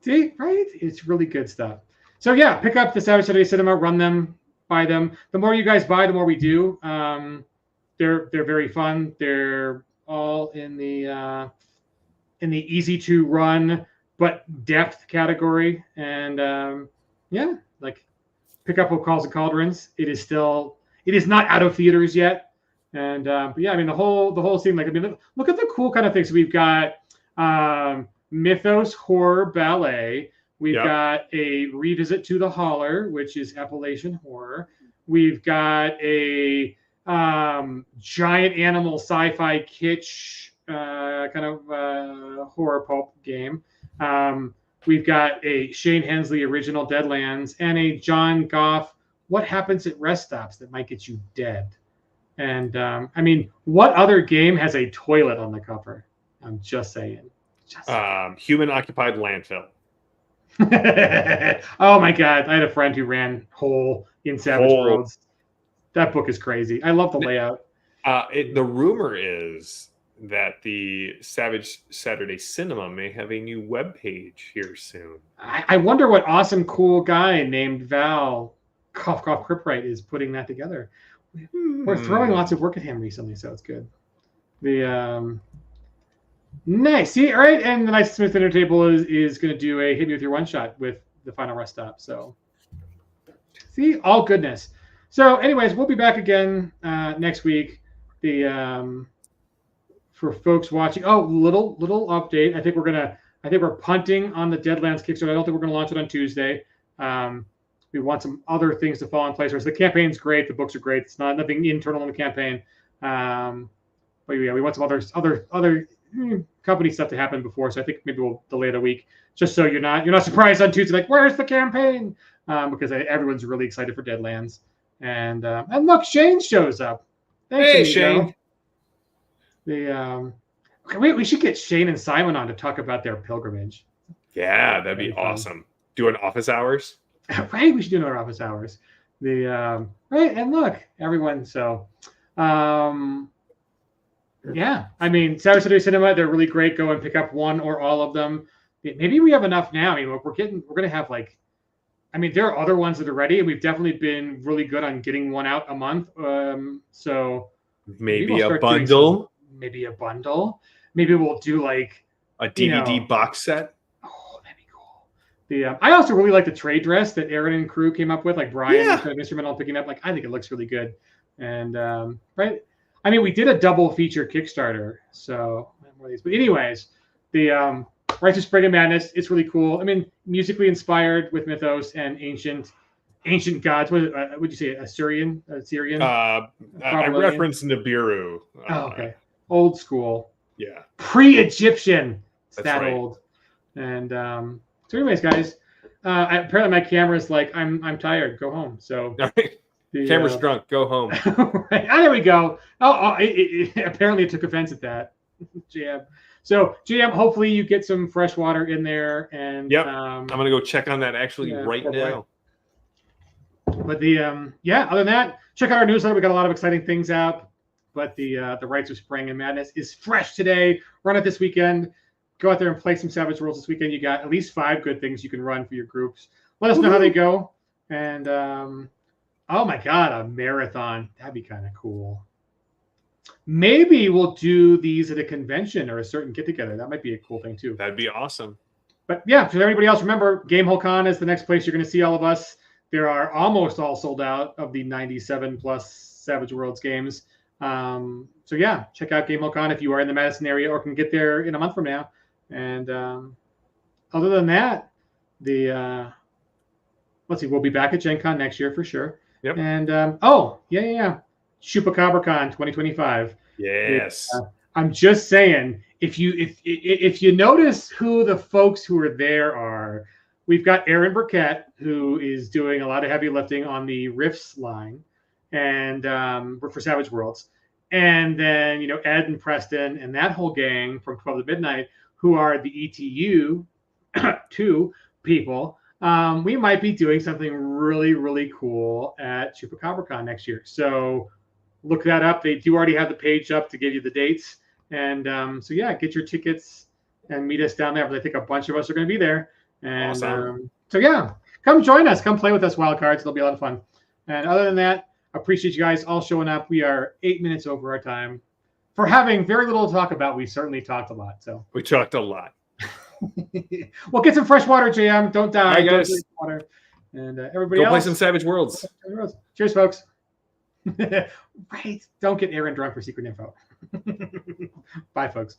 See, right? It's really good stuff. So yeah, pick up the Savage Saturday Cinema, run them, buy them. The more you guys buy, the more we do. They're very fun. They're all in the easy to run but depth category. And yeah, like pick up What Calls the Cauldrons. It is not out of theaters yet. And but yeah, I mean the whole scene. Like, I mean, look at the cool kind of things. We've got Mythos Horror Ballet. We've got a revisit to the Holler, which is Appalachian horror. We've got a giant animal sci-fi kitsch kind of horror pulp game. We've got a Shane Hensley original Deadlands and a John Goff What Happens at Rest Stops That Might Get You Dead. And I mean, what other game has a toilet on the cover? I'm just saying. Human occupied landfill. Oh my God. I had a friend who ran Hole in Savage Worlds. That book is crazy. I love the layout. The rumor is that the Savage Saturday Cinema may have a new webpage here soon. I wonder what awesome, cool guy named Val Cough Criprite is putting that together. We're throwing lots of work at him recently, so it's good. Nice. See, all right, and the Knights of Smith Dinner Table is going to do a Hit Me With Your One Shot with the final rest stop. So, see, all goodness. So, anyways, we'll be back again next week. For folks watching, little update. I think we're punting on the Deadlands Kickstarter. I don't think we're going to launch it on Tuesday. We want some other things to fall in place. So the campaign's great. The books are great. It's nothing internal in the campaign. But yeah, we want some other company stuff to happen before. So I think maybe we'll delay it a week, just so you're not surprised on Tuesday. Like, where's the campaign? Because everyone's really excited for Deadlands. And look, Shane shows up. Thanks, hey, Shane. We should get Shane and Simon on to talk about their pilgrimage. Yeah, that'd be awesome. Doing office hours. Right, we should do another office hours. Right, and look, everyone. So, Yeah, I mean, Savage Saturday Cinema, they're really great. Go and pick up one or all of them. Maybe we have enough now. I mean, we're gonna have like, I mean, there are other ones that are ready, and we've definitely been really good on getting one out a month. So Maybe we'll a start doing bundle. maybe a bundle. Maybe we'll do like A DVD box set. Oh, that'd be cool. I also really like the trade dress that Aaron and crew came up with. Like Brian was kind of instrumental in picking up. Like I think it looks really good. And right, I mean, we did a double feature Kickstarter. So, but anyways, the Rites of Spring and Madness. It's really cool. I mean, musically inspired with mythos and ancient gods. What would you say? Assyrian? I referenced Nibiru. Oh, okay. Old school. Yeah. Pre-Egyptian. It's that right. old. And so, anyways, guys, apparently my camera's like, I'm tired. Go home. So. All right. Camera's drunk. Go home. Right. Oh, there we go. Apparently it took offense at that. J-M. So, J-M, hopefully you get some fresh water in there. And yep. I'm going to go check on that right now. But other than that, check out our newsletter. We got a lot of exciting things out. But the Rites of Spring and Madness is fresh today. Run it this weekend. Go out there and play some Savage Worlds this weekend. You got at least 5 good things you can run for your groups. Let us know how they go. And oh my God, a marathon. That'd be kind of cool. Maybe we'll do these at a convention or a certain get together. That might be a cool thing too. That'd be awesome. But yeah, for everybody else, remember Gamehole Con is the next place you're going to see all of us. There are almost all sold out of the 97 plus Savage Worlds games. So yeah, check out Gamehole Con if you are in the Madison area or can get there in a month from now. And other than that, let's see, we'll be back at Gen Con next year for sure. Yep. And ChupacabraCon 2025. Yes. I'm just saying, if you notice who the folks who are there are, we've got Aaron Burkett, who is doing a lot of heavy lifting on the Rifts line, and for Savage Worlds, and then Ed and Preston and that whole gang from 12 to Midnight, who are the ETU 2 people. We might be doing something really, really cool at ChupacabraCon next year. So look that up. They do already have the page up to give you the dates. And so yeah, get your tickets and meet us down there. But I think a bunch of us are going to be there. And awesome. So yeah, come join us. Come play with us, Wild Cards. It'll be a lot of fun. And other than that, appreciate you guys all showing up. We are 8 minutes over our time. For having very little to talk about, we certainly talked a lot. So we talked a lot. Well, get some fresh water, JM. Don't die. All right, guys. Don't water. And everybody go else, play some Savage Worlds. Cheers, folks. Right. Don't get Aaron drunk for secret info. Bye, folks.